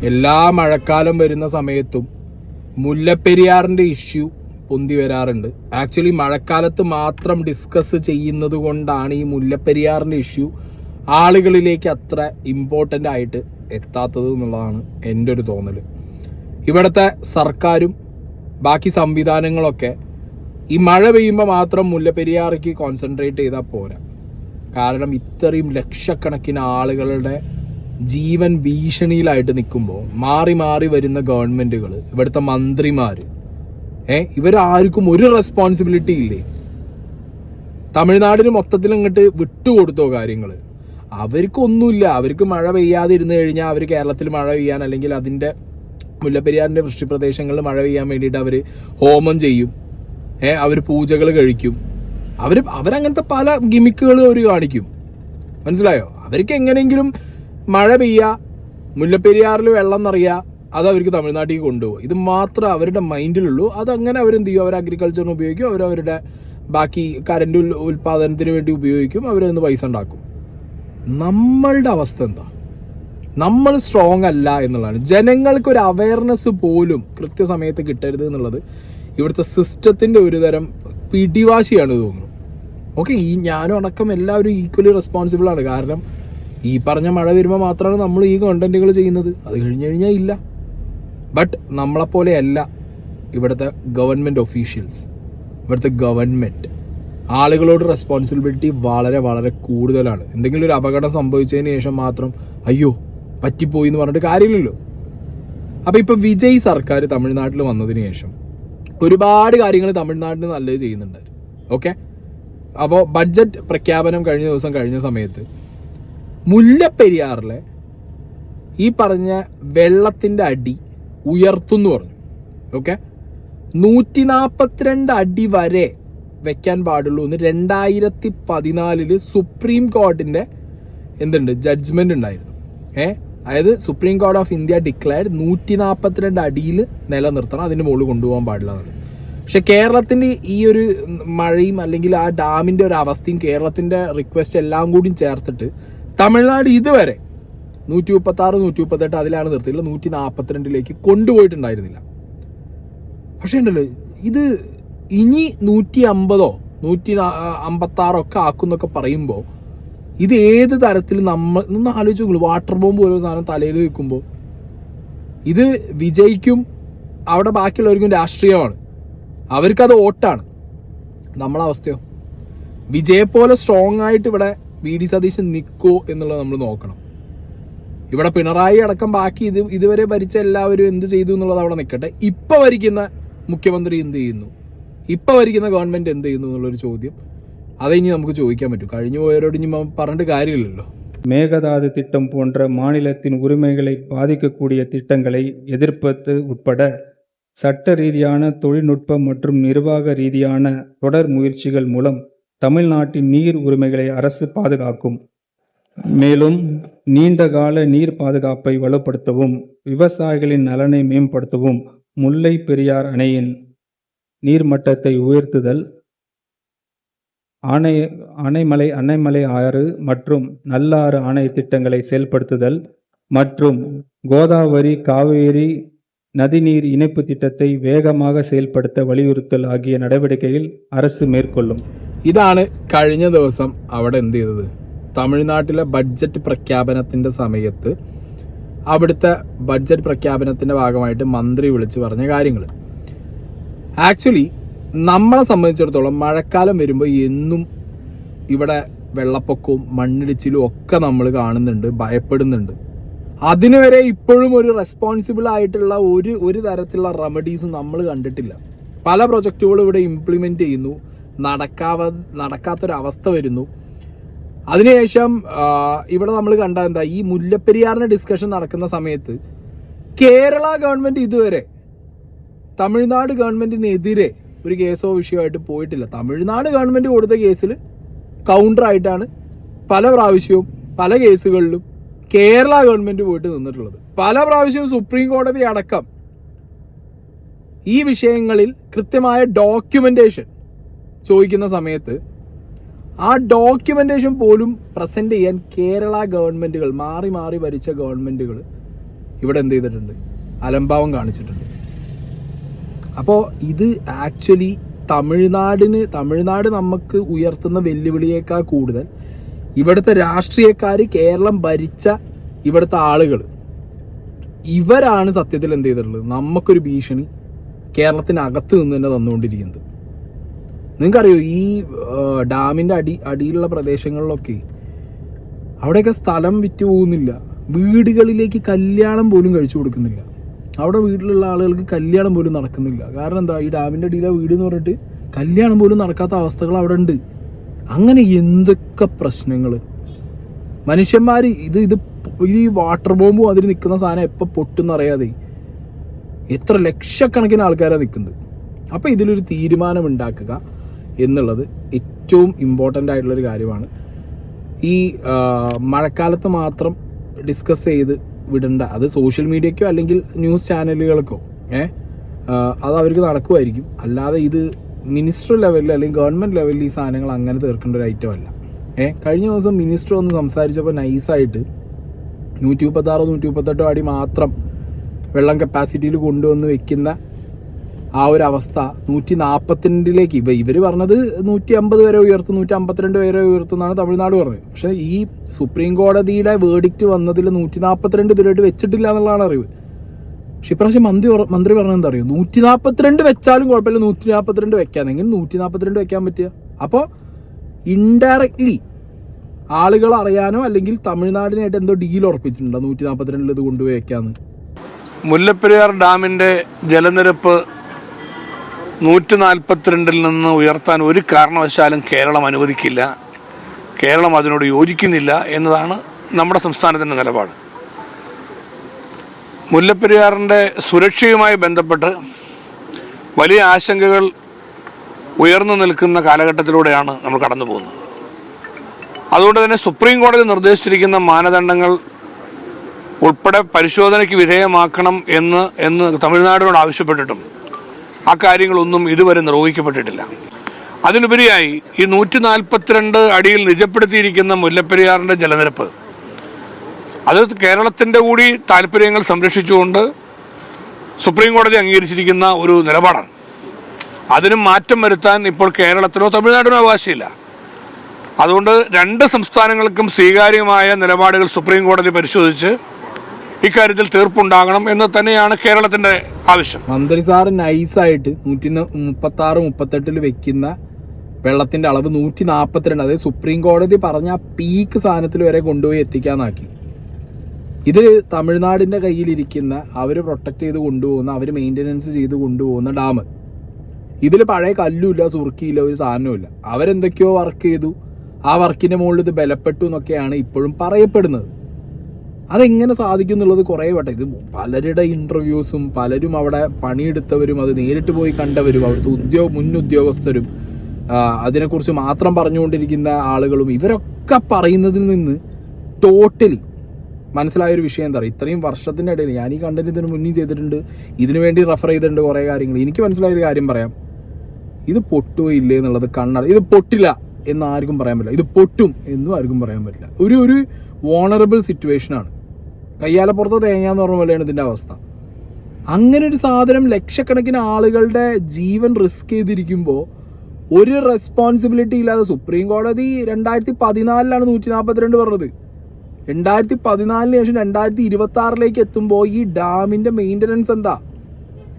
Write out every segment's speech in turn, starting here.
എല്ലാ മഴക്കാലം വരുന്ന സമയത്തും മുല്ലപ്പെരിയാറിൻ്റെ ഇഷ്യൂ പൊന്തി വരാറുണ്ട്. ആക്ച്വലി മഴക്കാലത്ത് മാത്രം ഡിസ്കസ് ചെയ്യുന്നത് കൊണ്ടാണ് ഈ മുല്ലപ്പെരിയാറിൻ്റെ ഇഷ്യൂ ആളുകളിലേക്ക് അത്ര ഇമ്പോർട്ടൻ്റ് ആയിട്ട് എത്താത്തത് എന്നുള്ളതാണ് എൻ്റെ ഒരു തോന്നൽ. ഇവിടുത്തെ സർക്കാരും ബാക്കി സംവിധാനങ്ങളൊക്കെ ഈ മഴ പെയ്യുമ്പോൾ മാത്രം മുല്ലപ്പെരിയാറിലേക്ക് കോൺസെൻട്രേറ്റ് ചെയ്താൽ പോരാ. കാരണം ഇത്രയും ലക്ഷക്കണക്കിന് ആളുകളുടെ ജീവൻ ഭീഷണിയിലായിട്ട് നിൽക്കുമ്പോൾ മാറി മാറി വരുന്ന ഗവൺമെൻറ്റുകൾ, ഇവിടുത്തെ മന്ത്രിമാർ, ഇവരാർക്കും ഒരു റെസ്പോൺസിബിലിറ്റി ഇല്ലേ? തമിഴ്നാടിന് മൊത്തത്തിൽ ഇങ്ങോട്ട് വിട്ടുകൊടുത്തോ കാര്യങ്ങൾ? അവർക്കൊന്നുമില്ല. അവർക്ക് മഴ പെയ്യാതെ ഇരുന്ന് കഴിഞ്ഞാൽ അവർ കേരളത്തിൽ മഴ പെയ്യാൻ, അല്ലെങ്കിൽ അതിൻ്റെ മുല്ലപ്പെരിയാറിൻ്റെ വൃഷ്ടിപ്രദേശങ്ങളിൽ മഴ പെയ്യാൻ വേണ്ടിയിട്ട് അവർ ഹോമം ചെയ്യും, അവർ പൂജകൾ കഴിക്കും, അവരങ്ങനത്തെ പല ഗിമിക്കുകൾ അവർ കാണിക്കും. മനസ്സിലായോ? അവർക്ക് എങ്ങനെയെങ്കിലും മഴ പെയ്യുക, മുല്ലപ്പെരിയാറിൽ വെള്ളം നിറയുക, അത് അവർക്ക് തമിഴ്നാട്ടിലേക്ക് കൊണ്ടുപോകും. ഇത് മാത്രമേ അവരുടെ മൈൻഡിലുള്ളൂ. അതങ്ങനെ അവരെന്ത് ചെയ്യും? അവർ അഗ്രികൾച്ചറിന് ഉപയോഗിക്കും, അവരവരുടെ ബാക്കി കറണ്ട് ഉൽപ്പാദനത്തിന് വേണ്ടി ഉപയോഗിക്കും, അവരൊന്ന് പൈസ ഉണ്ടാക്കും. നമ്മളുടെ അവസ്ഥ എന്താ? നമ്മൾ സ്ട്രോങ് അല്ല എന്നുള്ളതാണ്. ജനങ്ങൾക്കൊരു അവയർനെസ് പോലും കൃത്യസമയത്ത് കിട്ടരുത് എന്നുള്ളത് ഇവിടുത്തെ സിസ്റ്റത്തിൻ്റെ ഒരു തരം പിടിവാശിയാണ് തോന്നുന്നു. ഓക്കെ, ഈ ഞാനും അടക്കം എല്ലാവരും ഈക്വലി റെസ്പോൺസിബിൾ ആണ്. കാരണം ഈ പറഞ്ഞ മഴ വരുമ്പോൾ മാത്രമാണ് നമ്മൾ ഈ കണ്ടന്റുകൾ ചെയ്യുന്നത്. അത് കഴിഞ്ഞ് കഴിഞ്ഞാൽ ഇല്ല. ബട്ട് നമ്മളെപ്പോലെയല്ല ഇവിടുത്തെ ഗവൺമെൻറ് ഒഫീഷ്യൽസ്. ഇവിടുത്തെ ഗവൺമെൻറ് ആളുകളോട് റെസ്പോൺസിബിലിറ്റി വളരെ വളരെ കൂടുതലാണ്. എന്തെങ്കിലും ഒരു അപകടം സംഭവിച്ചതിന് ശേഷം മാത്രം അയ്യോ പറ്റിപ്പോയി എന്ന് പറഞ്ഞിട്ട് കാര്യമില്ലല്ലോ. അപ്പോൾ ഇപ്പോൾ വിജയ് സർക്കാർ തമിഴ്നാട്ടിൽ വന്നതിന് ശേഷം ഒരുപാട് കാര്യങ്ങൾ തമിഴ്നാട്ടിൽ നല്ലത് ചെയ്യുന്നുണ്ടായിരുന്നു. ഓക്കെ, അപ്പോൾ ബഡ്ജറ്റ് പ്രഖ്യാപനം കഴിഞ്ഞ സമയത്ത് മുല്ലപ്പെരിയാറിലെ ഈ പറഞ്ഞ വെള്ളത്തിൻ്റെ അടി ഉയർത്തുമെന്ന് പറഞ്ഞു. ഓക്കെ, 142 അടി വരെ വെക്കാൻ പാടുള്ളൂ എന്ന് 2014 സുപ്രീം കോടതിൻ്റെ ജഡ്ജ്മെൻ്റ് ഉണ്ടായിരുന്നു. അതായത് സുപ്രീം കോടതി ഓഫ് ഇന്ത്യ ഡിക്ലെയർഡ് 142 അടിയിൽ നിലനിർത്തണം, അതിന് മുകളിൽ കൊണ്ടുപോകാൻ പാടില്ല എന്നുള്ളത്. പക്ഷെ കേരളത്തിൻ്റെ ഈ ഒരു മഴയും അല്ലെങ്കിൽ ആ ഡാമിൻ്റെ ഒരു അവസ്ഥയും കേരളത്തിൻ്റെ റിക്വസ്റ്റ് എല്ലാം കൂടി ചേർത്തിട്ട് തമിഴ്നാട് ഇതുവരെ 136, 138 അതിലാണ് നിർത്തിയിട്ടുള്ളത്. 142 കൊണ്ടുപോയിട്ടുണ്ടായിരുന്നില്ല. പക്ഷേ ഉണ്ടല്ലോ, ഇത് ഇനി 150, 156 ഒക്കെ ആക്കുന്നൊക്കെ പറയുമ്പോൾ ഇത് ഏത് തരത്തിൽ നമ്മൾ ഒന്ന് ആലോചിച്ച് നോക്കുള്ളൂ. വാട്ടർ ബോംബ് ഓരോ സാധനം തലയിൽ വെക്കുമ്പോൾ ഇത് വിജയിക്കും, അവിടെ ബാക്കിയുള്ളവർക്കും രാഷ്ട്രീയമാണ്, അവർക്കത് വോട്ടാണ്. നമ്മളെ അവസ്ഥയോ? വിജയെപ്പോലെ സ്ട്രോങ് ആയിട്ട് ഇവിടെ വി.ഡി. സതീശൻ നിൽക്കുമോ എന്നുള്ളത് നമ്മൾ നോക്കണം. ഇവിടെ പിണറായി അടക്കം ബാക്കി ഇതുവരെ ഭരിച്ച എല്ലാവരും എന്ത് ചെയ്തു എന്നുള്ളത് അവിടെ നിൽക്കട്ടെ. ഇപ്പോൾ ഭരിക്കുന്ന മുഖ്യമന്ത്രി എന്ത് ചെയ്യുന്നു, ഇപ്പോൾ ഭരിക്കുന്ന ഗവൺമെൻറ് എന്ത് ചെയ്യുന്നു എന്നുള്ളൊരു ചോദ്യം அதை இனி நமக்கு ചോദിക്കാൻ പറ്റും. കഴിഞ്ഞു പോയവരോട് ഇനി പറഞ്ഞിട്ട് കാര്യമില്ലല്ലോ. மேகதாது திட்டம் போன்ற மாநிலத்தின் உரிமைகளை பாதிக்கக்கூடிய திட்டங்களை எதிர்ப்பது உட்பட சட்ட ரீதியான, தொழில்நுட்ப மற்றும் நிர்வாக ரீதியான தொடர் முயற்சிகள் மூலம் தமிழ்நாட்டின் நீர் உரிமைகளை அரசு பாதுகாக்கும். மேலும் நீண்டகால நீர் பாதுகாப்பை வலுப்படுத்தவும், விவசாயிகளின் நலனை மேம்படுத்தவும் முல்லை பெரியார் அணையின் நீர்மட்டத்தை உயர்த்துதல், அணைமலை ஆறு மற்றும் நல்லாறு அணை திட்டங்களை செயல்படுத்துதல் மற்றும் கோதாவரி காவேரி நதிநீர் இணைப்பு திட்டத்தை வேகமாக செயல்படுத்த வலியுறுத்தல் ஆகிய நடவடிக்கைகள் அரசு மேற்கொள்ளும். ഇതാണ് കഴിഞ്ഞ ദിവസം അവിടെ എന്ത് ചെയ്തത്? തമിഴ്നാട്ടിലെ ബഡ്ജറ്റ് പ്രഖ്യാപനത്തിൻ്റെ സമയത്ത് അവിടുത്തെ ബഡ്ജറ്റ് പ്രഖ്യാപനത്തിൻ്റെ ഭാഗമായിട്ട് മന്ത്രി വിളിച്ച് പറഞ്ഞ കാര്യങ്ങൾ. ആക്ച്വലി നമ്മളെ സംബന്ധിച്ചിടത്തോളം മഴക്കാലം വരുമ്പോൾ എന്നും ഇവിടെ വെള്ളപ്പൊക്കവും മണ്ണിടിച്ചിലും ഒക്കെ നമ്മൾ കാണുന്നുണ്ട്, ഭയപ്പെടുന്നുണ്ട്. അതിന് വരെ ഇപ്പോഴും ഒരു റെസ്പോൺസിബിൾ ആയിട്ടുള്ള ഒരു തരത്തിലുള്ള റെമഡീസും നമ്മൾ കണ്ടിട്ടില്ല. പല പ്രൊജക്റ്റുകളും ഇവിടെ ഇംപ്ലിമെൻ്റ് ചെയ്യുന്നു, നടക്കാത്തൊരവസ്ഥ വരുന്നു. അതിനുശേഷം ഇവിടെ നമ്മൾ കണ്ട എന്താ, ഈ മുല്ലപ്പെരിയാറിൻ്റെ ഡിസ്കഷൻ നടക്കുന്ന സമയത്ത് കേരള ഗവൺമെൻറ് ഇതുവരെ തമിഴ്നാട് ഗവൺമെൻറ്റിനെതിരെ ഒരു കേസോ വിഷയമായിട്ട് പോയിട്ടില്ല. തമിഴ്നാട് ഗവൺമെൻറ് കൊടുത്ത കേസിൽ കൗണ്ടറായിട്ടാണ് പല പ്രാവശ്യവും പല കേസുകളിലും കേരള ഗവൺമെൻറ് പോയിട്ട് നിന്നിട്ടുള്ളത്. പല പ്രാവശ്യവും സുപ്രീം കോടതി അടക്കം ഈ വിഷയങ്ങളിൽ കൃത്യമായ ഡോക്യുമെൻറ്റേഷൻ ചോദിക്കുന്ന സമയത്ത് ആ ഡോക്യുമെൻറ്റേഷൻ പോലും പ്രസൻറ്റ് ചെയ്യാൻ കേരള ഗവൺമെൻറ്റുകൾ, മാറി മാറി ഭരിച്ച ഗവൺമെൻറ്റുകൾ ഇവിടെ എന്ത് ചെയ്തിട്ടുണ്ട്, അലംഭാവം കാണിച്ചിട്ടുണ്ട്. അപ്പോൾ ഇത് ആക്ച്വലി തമിഴ്നാട് നമുക്ക് ഉയർത്തുന്ന വെല്ലുവിളിയേക്കാൾ കൂടുതൽ ഇവിടുത്തെ രാഷ്ട്രീയക്കാർ, കേരളം ഭരിച്ച ഇവിടുത്തെ ആളുകൾ, ഇവരാണ് സത്യത്തിൽ എന്ത് ചെയ്തിട്ടുള്ളത് നമുക്കൊരു ഭീഷണി കേരളത്തിനകത്ത് നിന്ന് തന്നെ തന്നുകൊണ്ടിരിക്കുന്നത്. നിങ്ങൾക്കറിയോ, ഈ ഡാമിൻ്റെ അടിയിലുള്ള പ്രദേശങ്ങളിലൊക്കെ അവിടെയൊക്കെ സ്ഥലം വിറ്റ് പോകുന്നില്ല, വീടുകളിലേക്ക് കല്യാണം പോലും കഴിച്ചു കൊടുക്കുന്നില്ല. അവിടെ വീട്ടിലുള്ള ആളുകൾക്ക് കല്യാണം പോലും നടക്കുന്നില്ല. കാരണം എന്താ, ഈ ഡാമിൻ്റെ അടിയിലെ വീട് എന്ന് പറഞ്ഞിട്ട് കല്യാണം പോലും നടക്കാത്ത അവസ്ഥകൾ അവിടെ ഉണ്ട്. അങ്ങനെ എന്തൊക്കെ പ്രശ്നങ്ങൾ മനുഷ്യന്മാർ ഇത് ഈ വാട്ടർ ബോംബും അതിൽ നിൽക്കുന്ന സാധനം എപ്പോൾ പൊട്ടുന്നറിയാതെ എത്ര ലക്ഷക്കണക്കിന് ആൾക്കാരാണ് നിൽക്കുന്നത്. അപ്പോൾ ഇതിലൊരു തീരുമാനം ഉണ്ടാക്കുക എന്നുള്ളത് ഏറ്റവും ഇമ്പോർട്ടൻ്റ് ആയിട്ടുള്ളൊരു കാര്യമാണ്. ഈ മഴക്കാലത്ത് മാത്രം ഡിസ്കസ് ചെയ്ത് വിടണ്ട, അത് സോഷ്യൽ മീഡിയക്കോ അല്ലെങ്കിൽ ന്യൂസ് ചാനലുകൾക്കോ അത് അവർക്ക് നടക്കുമായിരിക്കും. അല്ലാതെ ഇത് മിനിസ്റ്റർ ലെവലിൽ അല്ലെങ്കിൽ ഗവൺമെൻറ് ലെവലിൽ ഈ സാധനങ്ങൾ അങ്ങനെ തീർക്കേണ്ട ഒരു ഐറ്റം അല്ല. കഴിഞ്ഞ ദിവസം മിനിസ്റ്റർ ഒന്ന് സംസാരിച്ചപ്പോൾ നൈസായിട്ട് 136-138 അടി മാത്രം വെള്ളം കപ്പാസിറ്റിയിൽ കൊണ്ടുവന്ന് വെക്കുന്ന ആ ഒരു അവസ്ഥ 142ലേക്ക് ഇവർ പറഞ്ഞത് 150 വരെ ഉയർത്തും, 152 വരെ ഉയർത്തുമെന്നാണ് തമിഴ്നാട് പറഞ്ഞത്. പക്ഷേ ഈ സുപ്രീം കോടതിയുടെ വേർഡിക്റ്റ് വന്നതിൽ 142 ഇതുവരെയായിട്ട് വെച്ചിട്ടില്ല എന്നുള്ളതാണ് അറിവ്. പക്ഷെ ഇപ്രാവശ്യം മന്ത്രി പറഞ്ഞത് എന്താ അറിയോ, 142 വെച്ചാലും കുഴപ്പമില്ല, 142 വെക്കാന്നെങ്കിൽ 142 വെക്കാൻ പറ്റുക. അപ്പോൾ ഇൻഡയറക്ട്ലി ആളുകൾ അറിയാനോ അല്ലെങ്കിൽ തമിഴ്നാടിനായിട്ട് എന്തോ ഡീൽ ഉറപ്പിച്ചിട്ടുണ്ടോ 142 ഇത് കൊണ്ടുപോയി വെക്കാന്ന്. മുല്ലപ്പെരിയാർ ഡാമിൻ്റെ ജലനിരപ്പ് 142 നിന്ന് ഉയർത്താൻ ഒരു കാരണവശാലും കേരളം അനുവദിക്കില്ല, കേരളം അതിനോട് യോജിക്കുന്നില്ല എന്നതാണ് നമ്മുടെ സംസ്ഥാനത്തിൻ്റെ നിലപാട്. മുല്ലപ്പെരിയാറിൻ്റെ സുരക്ഷയുമായി ബന്ധപ്പെട്ട് വലിയ ആശങ്കകൾ ഉയർന്നു നിൽക്കുന്ന കാലഘട്ടത്തിലൂടെയാണ് നമ്മൾ കടന്നു പോകുന്നത്. അതുകൊണ്ട് തന്നെ സുപ്രീം കോടതി നിർദ്ദേശിച്ചിരിക്കുന്ന മാനദണ്ഡങ്ങൾ ഉൾപ്പെടെ പരിശോധനയ്ക്ക് വിധേയമാക്കണം എന്ന് തമിഴ്നാടിനോട് ആവശ്യപ്പെട്ടിട്ടും ആ കാര്യങ്ങളൊന്നും ഇതുവരെ നിർവഹിക്കപ്പെട്ടിട്ടില്ല. അതിനുപരിയായി ഈ 142 അടിയിൽ നിജപ്പെടുത്തിയിരിക്കുന്ന മുല്ലപ്പെരിയാറിൻ്റെ ജലനിരപ്പ് അത് കേരളത്തിൻ്റെ കൂടി താല്പര്യങ്ങൾ സംരക്ഷിച്ചുകൊണ്ട് സുപ്രീം കോടതി അംഗീകരിച്ചിരിക്കുന്ന ഒരു നിലപാടാണ്. അതിന് മാറ്റം വരുത്താൻ ഇപ്പോൾ കേരളത്തിനോ തമിഴ്നാടിനോ അവകാശമില്ല. അതുകൊണ്ട് രണ്ട് സംസ്ഥാനങ്ങൾക്കും സ്വീകാര്യമായ നിലപാടുകൾ സുപ്രീം കോടതി പരിശോധിച്ച് ഇക്കാര്യത്തിൽ തീർപ്പുണ്ടാകണം എന്ന് തന്നെയാണ് കേരളത്തിന്റെ ആവശ്യം. മന്ത്രി സാറ് നൈസായിട്ട് 136-138 വെക്കുന്ന വെള്ളത്തിന്റെ അളവ് 142, അതായത് സുപ്രീം കോടതി പറഞ്ഞ പീക്ക് സാധനത്തിൽ വരെ കൊണ്ടുപോയി എത്തിക്കാനാക്കി. ഇത് തമിഴ്നാടിന്റെ കയ്യിലിരിക്കുന്ന, അവർ പ്രൊട്ടക്ട് ചെയ്ത് കൊണ്ടുപോകുന്ന, അവർ മെയിൻ്റനൻസ് ചെയ്ത് കൊണ്ടുപോകുന്ന ഡാം. ഇതിൽ പഴയ കല്ലുമില്ല, സുറുക്കിയില്ല, ഒരു സാധനവുമില്ല. അവരെന്തൊക്കെയോ വർക്ക് ചെയ്തു, ആ വർക്കിന്റെ മുകളിൽ ഇത് ബലപ്പെട്ടു എന്നൊക്കെയാണ് ഇപ്പോഴും പറയപ്പെടുന്നത്. അതെങ്ങനെ സാധിക്കും എന്നുള്ളത് കുറേ വട്ടം, ഇത് പലരുടെ ഇൻ്റർവ്യൂസും പലരും അവിടെ പണിയെടുത്തവരും അത് നേരിട്ട് പോയി കണ്ടവരും അവിടുത്തെ മുൻ ഉദ്യോഗസ്ഥരും അതിനെക്കുറിച്ച് മാത്രം പറഞ്ഞുകൊണ്ടിരിക്കുന്ന ആളുകളും ഇവരൊക്കെ പറയുന്നതിൽ നിന്ന് ടോട്ടലി മനസ്സിലായൊരു വിഷയം എന്താ പറയുക, ഇത്രയും വർഷത്തിൻ്റെ ഇടയിൽ ഞാൻ ഈ കണ്ടന്റ് ഇതിന് മുന്നേ ചെയ്തിട്ടുണ്ട്, ഇതിനു വേണ്ടി റെഫർ ചെയ്തിട്ടുണ്ട് കുറേ കാര്യങ്ങൾ. എനിക്ക് മനസ്സിലായൊരു കാര്യം പറയാം, ഇത് പൊട്ടുകയോ ഇല്ലേ എന്നുള്ളത് കണ്ണട. ഇത് പൊട്ടില്ല എന്ന് ആർക്കും പറയാൻ പറ്റില്ല, ഇത് പൊട്ടും എന്നും ആർക്കും പറയാൻ പറ്റില്ല. ഒരു വോണറബിൾ സിറ്റുവേഷനാണ്. കയ്യാലപ്പുറത്ത് തേങ്ങാന്ന് പറഞ്ഞ പോലെയാണ് ഇതിൻ്റെ അവസ്ഥ. അങ്ങനെ ഒരു സാധനം ലക്ഷക്കണക്കിന് ആളുകളുടെ ജീവൻ റിസ്ക് ചെയ്തിരിക്കുമ്പോൾ ഒരു റെസ്പോൺസിബിലിറ്റി ഇല്ലാതെ സുപ്രീം കോടതി 2014 142 പറഞ്ഞത്. 2014 ശേഷം 2026 എത്തുമ്പോൾ ഈ ഡാമിൻ്റെ മെയിൻ്റനൻസ് എന്താ,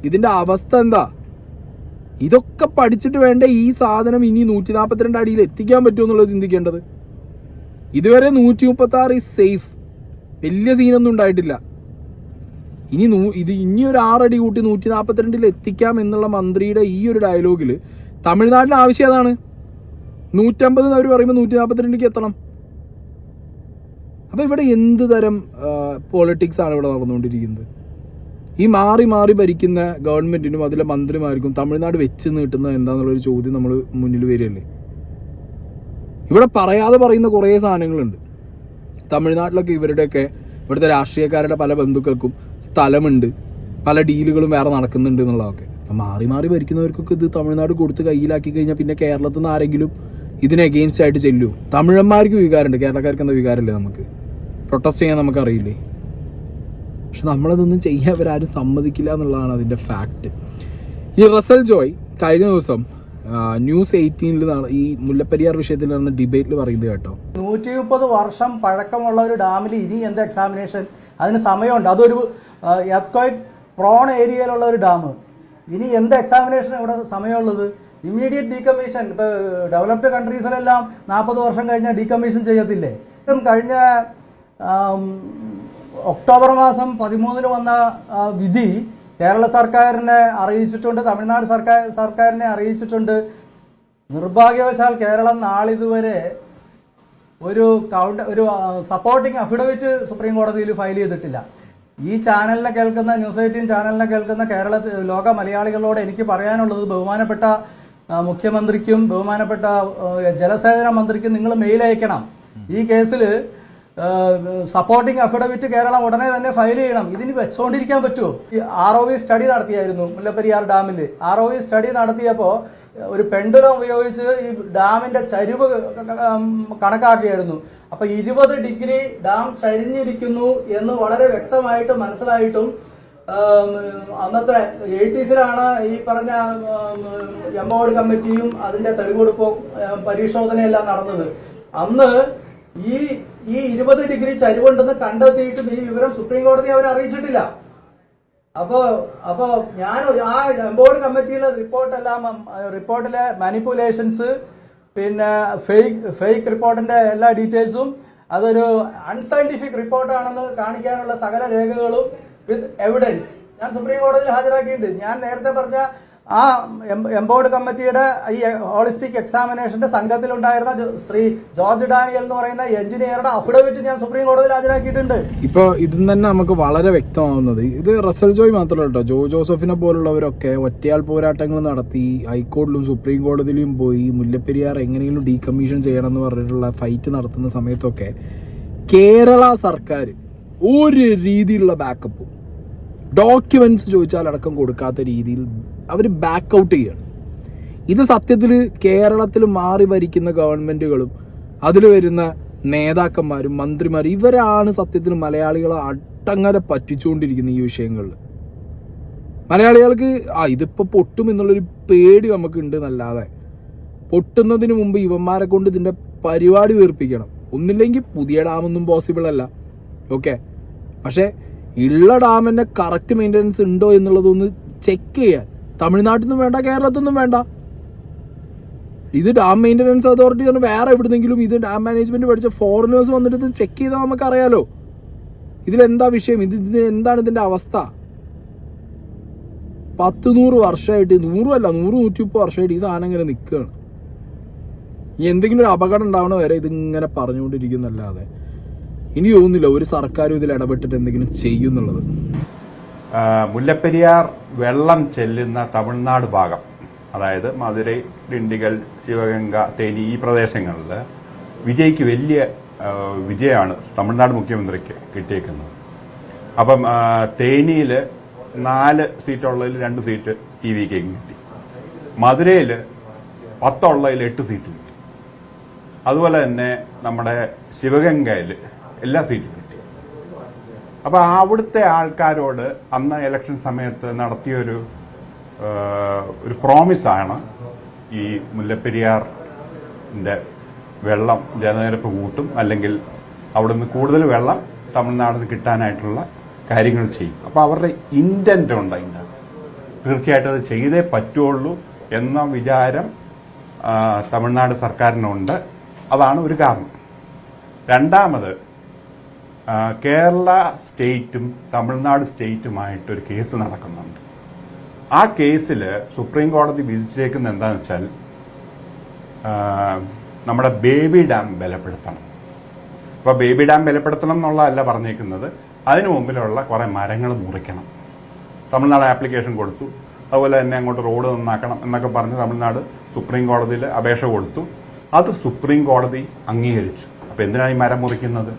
ഇതിൻ്റെ അവസ്ഥ എന്താ, ഇതൊക്കെ പഠിച്ചിട്ട് വേണ്ട ഈ സാധനം ഇനി 142 അടിയിൽ എത്തിക്കാൻ പറ്റുമെന്നുള്ളത് ചിന്തിക്കേണ്ടത്. ഇതുവരെ 136 ഈസ് സേഫ്, വലിയ സീനൊന്നും ഉണ്ടായിട്ടില്ല. ഇനി ഒരു 6 അടി കൂട്ടി 142 എത്തിക്കാം എന്നുള്ള മന്ത്രിയുടെ ഈ ഒരു ഡയലോഗിൽ തമിഴ്നാടിന് ആവശ്യം അതാണ്. 150 അവർ പറയുമ്പോൾ 142 എത്തണം. അപ്പോൾ ഇവിടെ എന്ത് തരം പൊളിറ്റിക്സ് ആണ് ഇവിടെ നടന്നുകൊണ്ടിരിക്കുന്നത്? ഈ മാറി മാറി ഭരിക്കുന്ന ഗവൺമെൻറ്റിനും അതിലെ മന്ത്രിമാർക്കും തമിഴ്നാട് വെച്ച് നീട്ടുന്നത് എന്താണെന്നുള്ളൊരു ചോദ്യം നമ്മൾ മുന്നിൽ വരികയല്ലേ. ഇവിടെ പറയാതെ പറയുന്ന കുറേ സാധനങ്ങളുണ്ട്. തമിഴ്നാട്ടിലൊക്കെ ഇവിടുത്തെ രാഷ്ട്രീയക്കാരുടെ പല ബന്ധുക്കൾക്കും സ്ഥലമുണ്ട്, പല ഡീലുകളും വേറെ നടക്കുന്നുണ്ട് എന്നുള്ളതൊക്കെ. അപ്പം മാറി മാറി ഭരിക്കുന്നവർക്കൊക്കെ ഇത് തമിഴ്നാട് കൊടുത്ത് കയ്യിലാക്കി കഴിഞ്ഞാൽ പിന്നെ കേരളത്തിൽ നിന്ന് ആരെങ്കിലും ഇതിന് എഗെയിൻസ്റ്റ് ആയിട്ട് ചെല്ലുമോ? തമിഴന്മാർക്ക് വികാരമുണ്ട്, കേരളക്കാർക്ക് എന്താ വികാരമില്ലേ? നമുക്ക് പ്രൊട്ടസ്റ്റ് ചെയ്യാൻ നമുക്കറിയില്ലേ? പക്ഷെ നമ്മളതൊന്നും ചെയ്യാൻ അവരാരും സമ്മതിക്കില്ല എന്നുള്ളതാണ് അതിൻ്റെ ഫാക്റ്റ്. ഈ റസൽ ജോയ് കഴിഞ്ഞ ദിവസം ന്യൂസ് 18 ഈ മുല്ലപ്പെരിയാർ വിഷയത്തിൽ നടന്ന ഡിബേറ്റിൽ പറയുന്നത് കേട്ടോ, 130 വർഷം പഴക്കമുള്ള ഒരു ഡാമിൽ ഇനി എന്ത് എക്സാമിനേഷൻ? അതിന് സമയമുണ്ട്. അതൊരു എർത്ത്ക്വേക്ക് പ്രോൺ ഏരിയയിലുള്ള ഒരു ഡാം. ഇനി എന്ത് എക്സാമിനേഷൻ ഇവിടെ സമയമുള്ളത്? Immediate decommission. ഇപ്പോൾ ഡെവലപ്ഡ് കൺട്രീസിലെല്ലാം 40 വർഷം കഴിഞ്ഞാൽ ഡീകമ്മീഷൻ ചെയ്യത്തില്ലേ? കഴിഞ്ഞ ഒക്ടോബർ മാസം 13 വന്ന വിധി കേരള സർക്കാരിനെ അറിയിച്ചിട്ടുണ്ട്, തമിഴ്നാട് സർക്കാരിനെ അറിയിച്ചിട്ടുണ്ട്. നിർഭാഗ്യവശാൽ കേരളം നാളിതുവരെ ഒരു സപ്പോർട്ടിംഗ് അഫിഡവിറ്റ് സുപ്രീം കോടതിയിൽ ഫയൽ ചെയ്തിട്ടില്ല. ഈ ചാനലിനെ കേൾക്കുന്ന ന്യൂസ് 18 ചാനലിനെ കേൾക്കുന്ന ലോക മലയാളികളോട് എനിക്ക് പറയാനുള്ളത്, ബഹുമാനപ്പെട്ട മുഖ്യമന്ത്രിക്കും ബഹുമാനപ്പെട്ട ജലസേചന മന്ത്രിക്കും നിങ്ങൾ മെയിൽ അയക്കണം. ഈ കേസിൽ സപ്പോർട്ടിംഗ് അഫിഡവിറ്റ് കേരളം ഉടനെ തന്നെ ഫയൽ ചെയ്യണം. ഇതിന് വെച്ചുകൊണ്ടിരിക്കാൻ പറ്റുമോ? ഈ ROV സ്റ്റഡി നടത്തിയായിരുന്നു മുല്ലപ്പെരിയാർ ഡാമിൽ. ROV സ്റ്റഡി നടത്തിയപ്പോൾ ഒരു പെൻഡുലം ഉപയോഗിച്ച് ഈ ഡാമിന്റെ ചരിവ് കണക്കാക്കിയായിരുന്നു. അപ്പൊ 20 ഡിഗ്രി ഡാം ചരിഞ്ഞിരിക്കുന്നു എന്ന് വളരെ വ്യക്തമായിട്ട് മനസ്സിലായിട്ടും അന്നത്തെ 80s ഈ പറഞ്ഞ എംബോർഡ് കമ്മിറ്റിയും അതിന്റെ തെളിവെടുപ്പും പരിശോധനയെല്ലാം നടന്നത്. അന്ന് ഈ 20 ഡിഗ്രി ചരിവുണ്ടെന്ന് കണ്ടെത്തിയിട്ടും ഈ വിവരം സുപ്രീം കോടതി അവരെ അറിയിച്ചിട്ടില്ല. അപ്പോ ഞാൻ ആ എംബോർഡ് കമ്മിറ്റിയിലെ റിപ്പോർട്ടിലെ മാനിപ്പുലേഷൻസ്, പിന്നെ ഫേക്ക് റിപ്പോർട്ടിന്റെ എല്ലാ ഡീറ്റെയിൽസും, അതൊരു അൺസയന്റിഫിക് റിപ്പോർട്ടാണെന്ന് കാണിക്കാനുള്ള സകല രേഖകളും വിത്ത് എവിഡൻസ് ഞാൻ സുപ്രീം കോടതിയിൽ ഹാജരാക്കിയിട്ടുണ്ട്. ഞാൻ നേരത്തെ പറഞ്ഞ ആ എംബോർഡ് കമ്മിറ്റിയുടെ ഈ ഹോളിസ്റ്റിക് എക്സാമിനേഷന്റെ സംഘത്തിലുണ്ടായിരുന്ന ശ്രീ ജോർജ് ഡാനിയൽ എന്ന് പറയുന്ന എഞ്ചിനീയറുടെ അഫിഡവിറ്റ് ഞാൻ സുപ്രീം കോടതിയിൽ ഹാജരാക്കിയിട്ടുണ്ട്. ഇപ്പോൾ ഇതിൽ തന്നെ നമുക്ക് വളരെ വ്യക്തമാവുന്നത്, ഇത് റസൽ ജോയ് മാത്രമല്ല കേട്ടോ, ജോ ജോസഫിനെ പോലുള്ളവരൊക്കെ ഒറ്റയാൾ പോരാട്ടങ്ങൾ നടത്തി ഹൈക്കോടതിയിലും സുപ്രീം കോടതിയിലും പോയി മുല്ലപ്പെരിയാർ എങ്ങനെയെങ്കിലും ഡീകമ്മീഷൻ ചെയ്യണം എന്ന് പറഞ്ഞിട്ടുള്ള ഫൈറ്റ് നടത്തുന്ന സമയത്തൊക്കെ കേരള സർക്കാർ ഒരു രീതിയിലുള്ള ബാക്കപ്പും ഡോക്യുമെന്റ്സ് ചോദിച്ചാൽ അടക്കം കൊടുക്കാത്ത രീതിയിൽ അവർ ബാക്ക് ഔട്ട് ചെയ്യുകയാണ്. ഇത് സത്യത്തിൽ കേരളത്തിൽ മാറി ഭരിക്കുന്ന ഗവൺമെൻറ്റുകളും അതിൽ വരുന്ന നേതാക്കന്മാരും മന്ത്രിമാരും ഇവരാണ് സത്യത്തിൽ മലയാളികളെ അട്ടങ്ങനെ പറ്റിച്ചുകൊണ്ടിരിക്കുന്നത് ഈ വിഷയങ്ങളിൽ. മലയാളികൾക്ക് ഇതിപ്പോൾ പൊട്ടും എന്നുള്ളൊരു പേടി നമുക്കുണ്ട് എന്നല്ലാതെ, പൊട്ടുന്നതിന് മുമ്പ് ഇവന്മാരെ കൊണ്ട് ഇതിൻ്റെ പരിപാടി തീർപ്പിക്കണം. ഒന്നില്ലെങ്കിൽ പുതിയ ഡാമൊന്നും പോസിബിൾ അല്ല, ഓക്കെ, പക്ഷേ ഉള്ള ഡാമിൻ്റെ കറക്റ്റ് മെയിൻ്റനൻസ് ഉണ്ടോ എന്നുള്ളതൊന്ന് ചെക്ക് ചെയ്യാൻ തമിഴ്നാട്ടിൽ നിന്നും വേണ്ട, കേരളത്തിൽ നിന്നും വേണ്ട. ഇത് ഡാം മെയിൻ്റനൻസ് അതോറിറ്റി തന്നെ വേറെ എവിടുന്നെങ്കിലും ഇത് ഡാം മാനേജ്മെൻറ്റ് പഠിച്ച ഫോറിനേഴ്സ് വന്നിട്ട് ഇത് ചെക്ക് ചെയ്താൽ നമുക്കറിയാലോ ഇതിലെന്താ വിഷയം, എന്താണ് ഇതിൻ്റെ അവസ്ഥ. 100 വർഷമായിട്ട്, 130 വർഷമായിട്ട് ഈ സാധനം ഇങ്ങനെ നിൽക്കുകയാണ്. എന്തെങ്കിലും ഒരു അപകടം ഉണ്ടാവണ വരെ ഇതിങ്ങനെ പറഞ്ഞുകൊണ്ടിരിക്കുന്നല്ലാതെ ഇനി തോന്നുന്നില്ല ഒരു സർക്കാരും ഇതിൽ ഇടപെട്ടിട്ട് എന്തെങ്കിലും ചെയ്യുന്നുള്ളത്. മുല്ലപ്പെരിയാർ വെള്ളം ചെല്ലുന്ന തമിഴ്നാട് ഭാഗം, അതായത് മധുരൈ, ഡിണ്ടിഗൽ, ശിവഗംഗ, തേനി ഈ പ്രദേശങ്ങളിൽ വിജയ്ക്ക് വലിയ വിജയമാണ് തമിഴ്നാട് മുഖ്യമന്ത്രിക്ക് കിട്ടിയേക്കുന്നത്. അപ്പം തേനിയിൽ 4 സീറ്റുള്ളതിൽ 2 സീറ്റ് TVK കിട്ടി. മധുരയിൽ 10 ഉള്ളതിൽ 8 സീറ്റ് കിട്ടി. അതുപോലെ തന്നെ നമ്മുടെ ശിവഗംഗയിൽ എല്ലാ സീറ്റും കിട്ടി. അപ്പോൾ അവിടുത്തെ ആൾക്കാരോട് അന്ന് ഇലക്ഷൻ സമയത്ത് നടത്തിയൊരു പ്രോമിസാണ് ഈ മുല്ലപ്പെരിയാറിൻ്റെ വെള്ളം ജലനിരപ്പ് കൂട്ടും, അല്ലെങ്കിൽ അവിടുന്ന് കൂടുതൽ വെള്ളം തമിഴ്നാടിന് കിട്ടാനായിട്ടുള്ള കാര്യങ്ങൾ ചെയ്യും. അപ്പോൾ അവരുടെ ഇൻറ്റൻറ്റ് ഉണ്ട് അതിൻ്റെ, തീർച്ചയായിട്ടും അത് ചെയ്തേ പറ്റുള്ളൂ എന്ന വിചാരം തമിഴ്നാട് സർക്കാരിനുണ്ട്. അതാണ് ഒരു കാരണം. രണ്ടാമത്, കേരള സ്റ്റേറ്റും തമിഴ്നാട് സ്റ്റേറ്റുമായിട്ടൊരു കേസ് നടക്കുന്നുണ്ട്. ആ കേസിൽ സുപ്രീം കോടതി വിധിച്ചേക്കുന്നത് എന്താണെന്ന് വെച്ചാൽ നമ്മുടെ ബേബി ഡാം ബലപ്പെടുത്തണം. അപ്പോൾ ബേബി ഡാം ബലപ്പെടുത്തണം എന്നുള്ളതല്ല പറഞ്ഞേക്കുന്നത്, അതിനു മുമ്പിലുള്ള കുറേ മരങ്ങൾ മുറിക്കണം. തമിഴ്നാട് ആപ്ലിക്കേഷൻ കൊടുത്തു. അതുപോലെ തന്നെ അങ്ങോട്ട് റോഡ് നന്നാക്കണം എന്നൊക്കെ പറഞ്ഞ് തമിഴ്നാട് സുപ്രീം കോടതിയിൽ അപേക്ഷ കൊടുത്തു. അത് സുപ്രീം കോടതി അംഗീകരിച്ചു. അപ്പോൾ എന്തിനാണ് ഈ മരം മുറിക്കുന്നത്?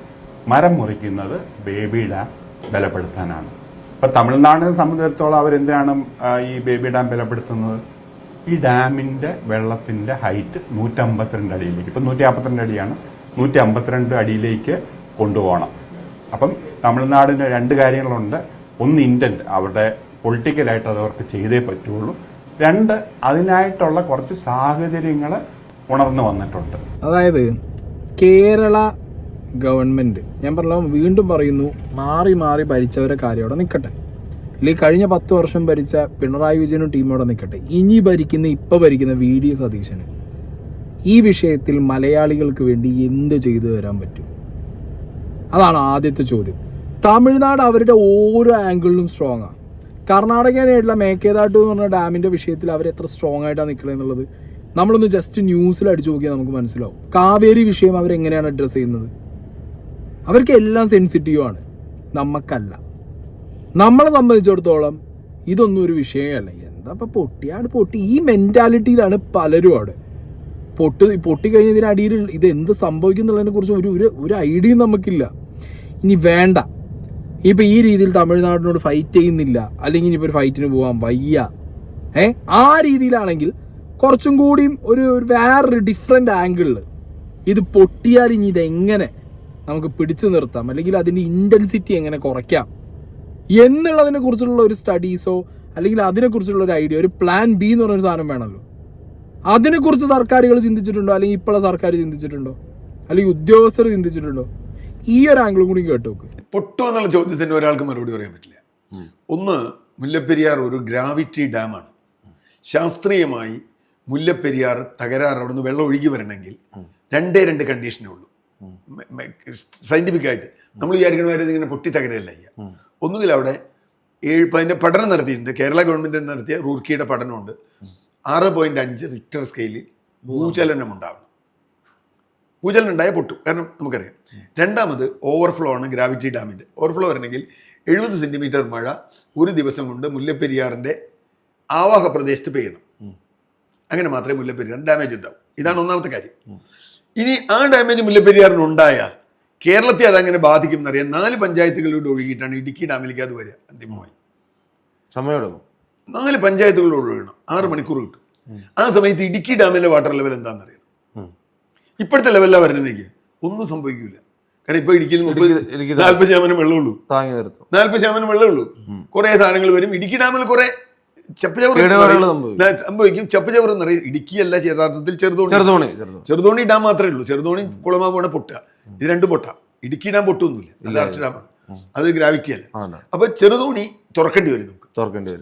മരം മുറിക്കുന്നത് ബേബി ഡാം ബലപ്പെടുത്താനാണ്. അപ്പം തമിഴ്നാടിനെ സംബന്ധിച്ചിടത്തോളം അവരെന്തിനാണ് ഈ ബേബി ഡാം ബലപ്പെടുത്തുന്നത്? ഈ ഡാമിൻ്റെ വെള്ളത്തിൻ്റെ ഹൈറ്റ് 152 അടിയിലേക്ക്, ഇപ്പം 152 അടിയാണ്, 152 അടിയിലേക്ക് കൊണ്ടുപോകണം. അപ്പം തമിഴ്നാടിന് രണ്ട് കാര്യങ്ങളുണ്ട്. ഒന്ന് ഇൻറ്റൻറ്റ്, അവരുടെ പൊളിറ്റിക്കലായിട്ട് അത് അവർക്ക് ചെയ്തേ പറ്റുള്ളൂ. രണ്ട്, അതിനായിട്ടുള്ള കുറച്ച് സാഹചര്യങ്ങൾ ഉണർന്നു വന്നിട്ടുണ്ട്. അതായത് കേരള ഗവൺമെൻറ്, ഞാൻ വീണ്ടും പറയുന്നു, മാറി മാറി ഭരിച്ചവരെ കാര്യം അവിടെ നിൽക്കട്ടെ, അല്ലെങ്കിൽ കഴിഞ്ഞ 10 വർഷം ഭരിച്ച പിണറായി വിജയനും ടീമും അവിടെ നിൽക്കട്ടെ. ഇനി ഇപ്പോൾ ഭരിക്കുന്ന VD സതീശന് ഈ വിഷയത്തിൽ മലയാളികൾക്ക് വേണ്ടി എന്ത് ചെയ്തു തരാൻ പറ്റും? അതാണ് ആദ്യത്തെ ചോദ്യം. തമിഴ്നാട് അവരുടെ ഓരോ ആംഗിളിലും സ്ട്രോങ് ആണ്. കർണാടകനായിട്ടുള്ള മേക്കേദാട്ടു എന്ന് പറഞ്ഞ ഡാമിൻ്റെ വിഷയത്തിൽ അവർ എത്ര സ്ട്രോങ് ആയിട്ടാണ് നിൽക്കുന്നത് എന്നുള്ളത് നമ്മളൊന്ന് ജസ്റ്റ് ന്യൂസിൽ അടിച്ചു നോക്കിയാൽ നമുക്ക് മനസ്സിലാവും. കാവേരി വിഷയം അവരെങ്ങനെയാണ് അഡ്രസ്സ് ചെയ്യുന്നത്? അവർക്ക് എല്ലാം സെൻസിറ്റീവ് ആണ്, നമുക്കല്ല. നമ്മളെ സംബന്ധിച്ചിടത്തോളം ഇതൊന്നും ഒരു വിഷയമല്ല. എന്താ ഇപ്പം പൊട്ടി ഈ മെൻറ്റാലിറ്റിയിലാണ് പലരും അവിടെ. പൊട്ടിക്കഴിഞ്ഞതിന് അടിയിൽ ഇത് എന്ത് സംഭവിക്കും എന്നുള്ളതിനെ കുറിച്ച് ഒരു ഐഡിയയും നമുക്കില്ല. ഇനി വേണ്ട, ഇപ്പം ഈ രീതിയിൽ തമിഴ്നാടിനോട് ഫൈറ്റ് ചെയ്യുന്നില്ല, അല്ലെങ്കിൽ ഇനിയിപ്പോൾ ഒരു ഫൈറ്റിന് പോകാൻ വയ്യ, ആ രീതിയിലാണെങ്കിൽ കുറച്ചും കൂടിയും ഒരു വേറൊരു ഡിഫറെൻ്റ് ആംഗിളിൽ ഇത് പൊട്ടിയാൽ ഇനി ഇതെങ്ങനെ നമുക്ക് പിടിച്ചു നിർത്താം, അല്ലെങ്കിൽ അതിൻ്റെ ഇൻറ്റൻസിറ്റി എങ്ങനെ കുറയ്ക്കാം എന്നുള്ളതിനെ കുറിച്ചുള്ള ഒരു സ്റ്റഡീസോ അല്ലെങ്കിൽ അതിനെക്കുറിച്ചുള്ള ഒരു ഐഡിയ, ഒരു പ്ലാൻ B എന്ന് പറഞ്ഞൊരു സാധനം വേണമല്ലോ. അതിനെക്കുറിച്ച് സർക്കാരുകൾ ചിന്തിച്ചിട്ടുണ്ടോ? അല്ലെങ്കിൽ ഇപ്പോഴുള്ള സർക്കാർ ചിന്തിച്ചിട്ടുണ്ടോ? അല്ലെങ്കിൽ ഉദ്യോഗസ്ഥർ ചിന്തിച്ചിട്ടുണ്ടോ? ഈ ഒരു ആംഗിളും കൂടി കേട്ടു നോക്ക്. പൊട്ടോ എന്നുള്ള ചോദ്യത്തിന് ഒരാൾക്ക് മറുപടി പറയാൻ പറ്റില്ല. ഒന്ന്, മുല്ലപ്പെരിയാർ ഒരു ഗ്രാവിറ്റി ഡാമാണ്. ശാസ്ത്രീയമായി മുല്ലപ്പെരിയാർ തകരാറ് അവിടുന്ന് വെള്ളം ഒഴുകി വരണമെങ്കിൽ രണ്ട് കണ്ടീഷനേ ഉള്ളൂ. സയൻറ്റിഫിക്കായിട്ട് നമ്മൾ വിചാരിക്കണമായിരുന്നു ഇങ്ങനെ പൊട്ടി തകരല്ല ചെയ്യുക. ഒന്നുകിൽ അവിടെ അതിൻ്റെ പഠനം നടത്തിയിട്ടുണ്ട്, കേരള ഗവൺമെൻറ് നടത്തിയ റൂർക്കിയുടെ പഠനമുണ്ട്. 6.5 റിക്ടർ സ്കെയിലിൽ ഭൂചലനം ഉണ്ടാവണം. ഭൂചലനം ഉണ്ടായാൽ പൊട്ടും, കാരണം നമുക്കറിയാം. രണ്ടാമത് ഓവർഫ്ലോ ആണ്. ഗ്രാവിറ്റി ഡാമിൻ്റെ ഓവർഫ്ലോ വരണമെങ്കിൽ 70 സെൻറ്റിമീറ്റർ മഴ ഒരു ദിവസം കൊണ്ട് മുല്ലപ്പെരിയാറിൻ്റെ ആവാഹ പ്രദേശത്ത് പെയ്യണം. അങ്ങനെ മാത്രമേ മുല്ലപ്പെരിയാറിന് ഡാമേജ് ഉണ്ടാവും. ഇതാണ് ഒന്നാമത്തെ കാര്യം. ഇനി ആ ഡാമേജ് മുല്ലപ്പെരിയാറിന് ഉണ്ടായാൽ കേരളത്തെ അതങ്ങനെ ബാധിക്കും എന്നറിയാം. 4 പഞ്ചായത്തുകളിലൂടെ ഒഴുകിയിട്ടാണ് ഇടുക്കി ഡാമിലേക്ക് അത് വരിക. അന്തിമമായി സമയമെടുക്കും. 4 പഞ്ചായത്തുകളിലൂടെ ഒഴുകണം, 6 മണിക്കൂർ കിട്ടും. ആ സമയത്ത് ഇടുക്കി ഡാമിലെ വാട്ടർ ലെവൽ എന്താണെന്നറിയണം. ഇപ്പോഴത്തെ ലെവലിലാണ് വരുന്നതെങ്കിൽ ഒന്നും സംഭവിക്കില്ല. കാരണം ഇപ്പൊ ഇടുക്കിയിൽ 40% വെള്ളമുള്ളൂ, 40% വെള്ളമുള്ളൂ. കുറെ സാധനങ്ങൾ വരും. ഇടുക്കി ഡാമിൽ കുറെ സംഭവിക്കും. ചപ്പുചവറ് എന്നറിയാം. ഇടുക്കിയല്ല യഥാർത്ഥത്തിൽ ചെറുതോണി ഡാം മാത്രമേ ഉള്ളൂ. ചെറുതോണി കുളമാ പോണ പൊട്ടുക. ഇത് 2 പൊട്ടാം. ഇടുക്കി ഡാം പൊട്ടൊന്നുമില്ല, അത് അർച്ച ഡാമാണ്, അത് ഗ്രാവിറ്റി അല്ല. അപ്പൊ ചെറുതോണി തുറക്കേണ്ടി വരും.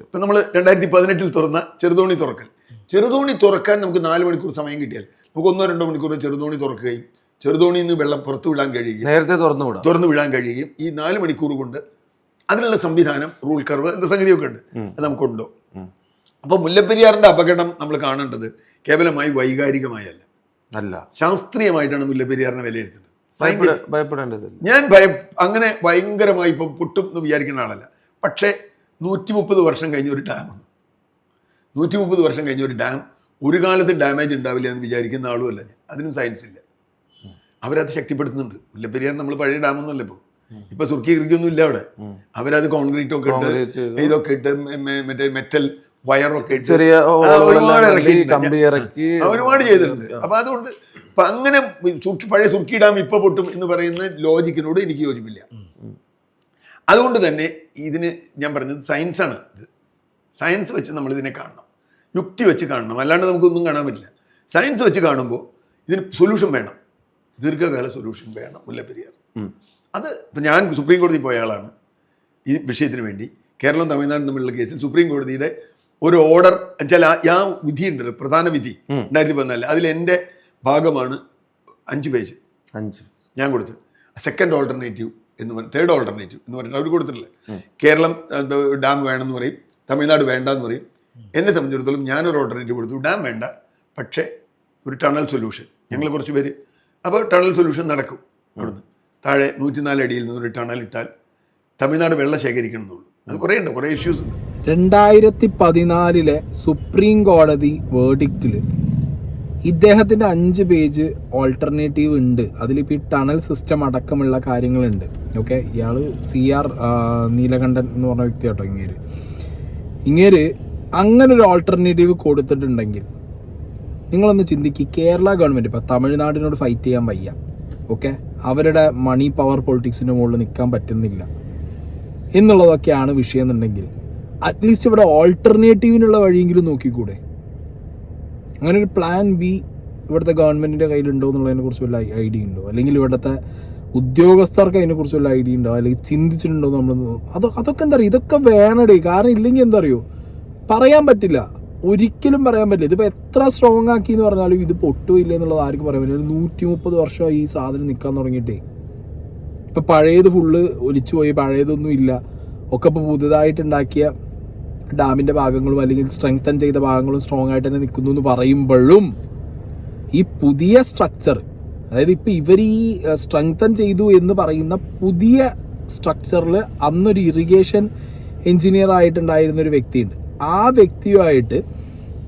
ഇപ്പൊ നമ്മൾ 2018 തുറന്ന ചെറുതോണി തുറക്കാൻ നമുക്ക് 4 മണിക്കൂർ സമയം കിട്ടിയാൽ നമുക്ക് 1-2 മണിക്കൂർ ചെറുതോണി തുറക്കുകയും ചെറുതോണിയിൽ നിന്ന് വെള്ളം പുറത്തു വിടാൻ കഴിയുകയും നേരത്തെ തുറന്നു വിടാൻ കഴിയുകയും ഈ 4 മണിക്കൂർ കൊണ്ട് അതിനുള്ള സംവിധാനം, റൂൾ കർവ് എന്ന സംഗതിയൊക്കെ ഉണ്ട്, അത് നമുക്കുണ്ടോ? അപ്പോൾ മുല്ലപ്പെരിയാറിന്റെ അപകടം നമ്മൾ കാണേണ്ടത് കേവലമായി വൈകാരികമായല്ല, ശാസ്ത്രീയമായിട്ടാണ് മുല്ലപ്പെരിയാറിനെ വിലയിരുത്തുന്നത്. ഞാൻ അങ്ങനെ ഭയങ്കരമായി ഇപ്പം പൊട്ടും എന്ന് വിചാരിക്കുന്ന ആളല്ല. പക്ഷേ 130 വർഷം കഴിഞ്ഞ ഒരു ഡാമാണ്. 130 വർഷം കഴിഞ്ഞ ഒരു ഡാം ഒരു കാലത്ത് ഡാമേജ് ഉണ്ടാവില്ല എന്ന് വിചാരിക്കുന്ന ആളുമല്ല ഞാൻ. അതിനും സയൻസ് ഇല്ല. അവരത് ശക്തിപ്പെടുത്തുന്നുണ്ട്. മുല്ലപ്പെരിയാർ നമ്മൾ പഴയ ഡാമൊന്നുമല്ല ഇപ്പൊ സുർക്കി കിറിക്കൊന്നും ഇല്ല അവിടെ. അവരത് കോൺക്രീറ്റ് ഒക്കെ ഇട്ട് ഇതൊക്കെ ഇട്ട് മറ്റേ മെറ്റൽ വയറൊക്കെ ഇട്ട് ഒരുപാട് ചെയ്തിട്ടുണ്ട്. അപ്പൊ അതുകൊണ്ട് ഇപ്പൊ അങ്ങനെ പഴയ സുർക്കി ഡാം ഇപ്പൊ പൊട്ടും എന്ന് പറയുന്ന ലോജിക്കിനോട് എനിക്ക് യോജിപ്പില്ല. അതുകൊണ്ട് തന്നെ ഇതിന് ഞാൻ പറഞ്ഞത് സയൻസാണ്. ഇത് സയൻസ് വെച്ച് നമ്മളിതിനെ കാണണം, യുക്തി വെച്ച് കാണണം, അല്ലാണ്ട് നമുക്കൊന്നും കാണാൻ പറ്റില്ല. സയൻസ് വെച്ച് കാണുമ്പോൾ ഇതിന് സൊല്യൂഷൻ വേണം, ദീർഘകാല സൊല്യൂഷൻ വേണം. മുല്ലപ്പെരിയാർ അത് ഇപ്പം ഞാൻ സുപ്രീം കോടതി പോയ ആളാണ് ഈ വിഷയത്തിന് വേണ്ടി. കേരളവും തമിഴ്നാടും തമ്മിലുള്ള കേസിൽ സുപ്രീം കോടതിയുടെ ഒരു ഓർഡർ വെച്ചാൽ ആ വിധിയുണ്ട്, പ്രധാന വിധി 2014. അതിൽ എൻ്റെ ഭാഗമാണ് 5 പേജ് ഞാൻ കൊടുത്തത്. സെക്കൻഡ് ഓൾട്ടർനേറ്റീവ് എന്ന് പറഞ്ഞ തേർഡ് ഓൾട്ടർനേറ്റീവ് എന്ന് പറഞ്ഞിട്ട് അവർ കൊടുത്തിട്ടില്ല. കേരളം ഡാം വേണമെന്ന് പറയും, തമിഴ്നാട് വേണ്ടെന്ന് പറയും. എന്നെ സംബന്ധിച്ചിടത്തോളം ഞാനൊരു ഓൾട്ടർനേറ്റീവ് കൊടുത്തു, ഡാം വേണ്ട, പക്ഷേ ഒരു ടണൽ സൊല്യൂഷൻ. ഞങ്ങൾ കുറച്ച് പേര് അപ്പോൾ ടണൽ സൊല്യൂഷൻ നടക്കും. അവിടുന്ന് താഴെ 104 അടിയിൽ നിന്നൊരു ടണൽ ഇട്ടാൽ തമിഴ്നാട് വെള്ളം ശേഖരിക്കണം എന്നുള്ളൂ. അത് കുറേ ഉണ്ട്, കുറേ ഇഷ്യൂസ് ഉണ്ട്. 2014 സുപ്രീം കോടതി വേർഡിക്റ്റിൽ ഇദ്ദേഹത്തിൻ്റെ 5 പേജ് ഓൾട്ടർനേറ്റീവ് ഉണ്ട്. അതിലിപ്പോൾ ഈ ടണൽ സിസ്റ്റം അടക്കമുള്ള കാര്യങ്ങളുണ്ട്. ഓക്കെ, ഇയാൾ CR നീലകണ്ഠൻ എന്ന് പറഞ്ഞ വ്യക്തി കേട്ടോ. ഇങ്ങേര് അങ്ങനൊരു ഓൾട്ടർനേറ്റീവ് കൊടുത്തിട്ടുണ്ടെങ്കിൽ നിങ്ങളൊന്ന് ചിന്തിക്കുക. കേരള ഗവൺമെൻറ് ഇപ്പം തമിഴ്നാടിനോട് ഫൈറ്റ് ചെയ്യാൻ വയ്യ, ഓക്കെ, അവരുടെ മണി പവർ പൊളിറ്റിക്സിൻ്റെ മുകളിൽ നിൽക്കാൻ പറ്റുന്നില്ല എന്നുള്ളതൊക്കെയാണ് വിഷയം എന്നുണ്ടെങ്കിൽ അറ്റ്ലീസ്റ്റ് ഇവിടെ ഓൾട്ടർനേറ്റീവിനുള്ള വഴിയെങ്കിലും നോക്കിക്കൂടെ? അങ്ങനെ ഒരു പ്ലാൻ ബി ഇവിടുത്തെ ഗവൺമെൻറ്റിൻ്റെ കയ്യിലുണ്ടോ എന്നുള്ളതിനെ കുറിച്ച് വല്ല ഐഡിയ ഉണ്ടോ? അല്ലെങ്കിൽ ഇവിടുത്തെ ഉദ്യോഗസ്ഥർക്ക് അതിനെക്കുറിച്ച് വല്ല ഐഡിയ ഉണ്ടോ? അല്ലെങ്കിൽ ചിന്തിച്ചിട്ടുണ്ടോ നമ്മൾ? അതൊക്കെ എന്താ പറയുക, ഇതൊക്കെ വേണടേ. കാരണം ഇല്ലെങ്കിൽ എന്താ അറിയോ, പറയാൻ പറ്റില്ല, ഒരിക്കലും പറയാൻ പറ്റില്ല. ഇതിപ്പോൾ എത്ര സ്ട്രോങ് ആക്കി എന്ന് പറഞ്ഞാലും ഇത് പൊട്ടുമില്ല എന്നുള്ളത് ആർക്കും പറയാൻ പറ്റില്ല. ഒരു 130 വർഷമായി ഈ സാധനം നിൽക്കാൻ തുടങ്ങിയിട്ടേ. ഇപ്പം പഴയത് ഫുള്ള് ഒലിച്ചു പോയി, പഴയതൊന്നും ഇല്ല. ഒക്കെ ഇപ്പോൾ പുതുതായിട്ടുണ്ടാക്കിയ ഡാമിൻ്റെ ഭാഗങ്ങളും അല്ലെങ്കിൽ സ്ട്രെങ്തൻ ചെയ്ത ഭാഗങ്ങളും സ്ട്രോങ് ആയിട്ട് തന്നെ നിൽക്കുന്നു എന്ന് പറയുമ്പോഴും ഈ പുതിയ സ്ട്രക്ചർ, അതായത് ഇപ്പോൾ ഇവർ ഈ സ്ട്രെങ്തൻ ചെയ്തു എന്ന് പറയുന്ന പുതിയ സ്ട്രക്ചറിൽ അന്നൊരു ഇറിഗേഷൻ എഞ്ചിനീയർ ആയിട്ടുണ്ടായിരുന്നൊരു വ്യക്തിയുണ്ട്. ആ വ്യക്തിയുമായിട്ട്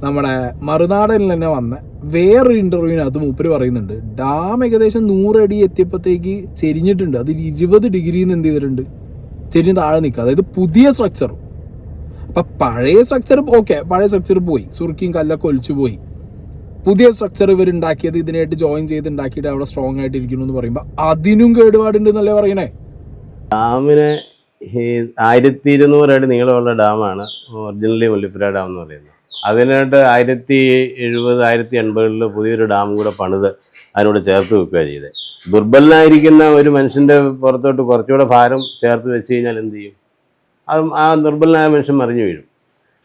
നമ്മുടെ മറുനാടനിൽ തന്നെ വന്ന വേറൊരു ഇൻ്റർവ്യൂവിനകത്ത് മൂപ്പര് പറയുന്നുണ്ട്, ഡാം ഏകദേശം 100 അടി എത്തിയപ്പോഴത്തേക്ക് ചെരിഞ്ഞിട്ടുണ്ട്. അതിൽ 20 ഡിഗ്രിന്ന് എന്ത് ചെയ്തിട്ടുണ്ട്, ചെരിഞ്ഞ് താഴെ നിൽക്കുക. അതായത് പുതിയ സ്ട്രക്ചറും. അപ്പം പഴയ സ്ട്രക്ചർ ഓക്കെ, പഴയ സ്ട്രക്ചർ പോയി, സുർക്കിയും കല്ലൊക്കെ ഒലിച്ചു പോയി. പുതിയ സ്ട്രക്ചർ ഇവരുണ്ടാക്കിയത് ഇതിനായിട്ട് ജോയിൻ ചെയ്ത് ഉണ്ടാക്കിയിട്ട് അവിടെ സ്ട്രോങ് ആയിട്ട് ഇരിക്കുന്നു എന്ന് പറയുമ്പോൾ അതിനും കേടുപാടുണ്ട് എന്നല്ലേ പറയണേ? ഡാമിന് 1200 അടി നീളമുള്ള ഡാമാണ് ഒറിജിനലി മുല്ലപ്പെരിയാർ ഡാം എന്ന് പറയുന്നത്. അതിനായിട്ട് 1070, 1080 പുതിയൊരു ഡാം കൂടെ പണിത് അതിനോട് ചേർത്ത് വെക്കുക ചെയ്തത്. ദുർബലനായിരിക്കുന്ന ഒരു മനുഷ്യൻ്റെ പുറത്തോട്ട് കുറച്ചുകൂടെ ഭാരം ചേർത്ത് വെച്ച് കഴിഞ്ഞാൽ എന്ത് ചെയ്യും? ആ ദുർബലനായ മനുഷ്യൻ മറിഞ്ഞു വീഴും.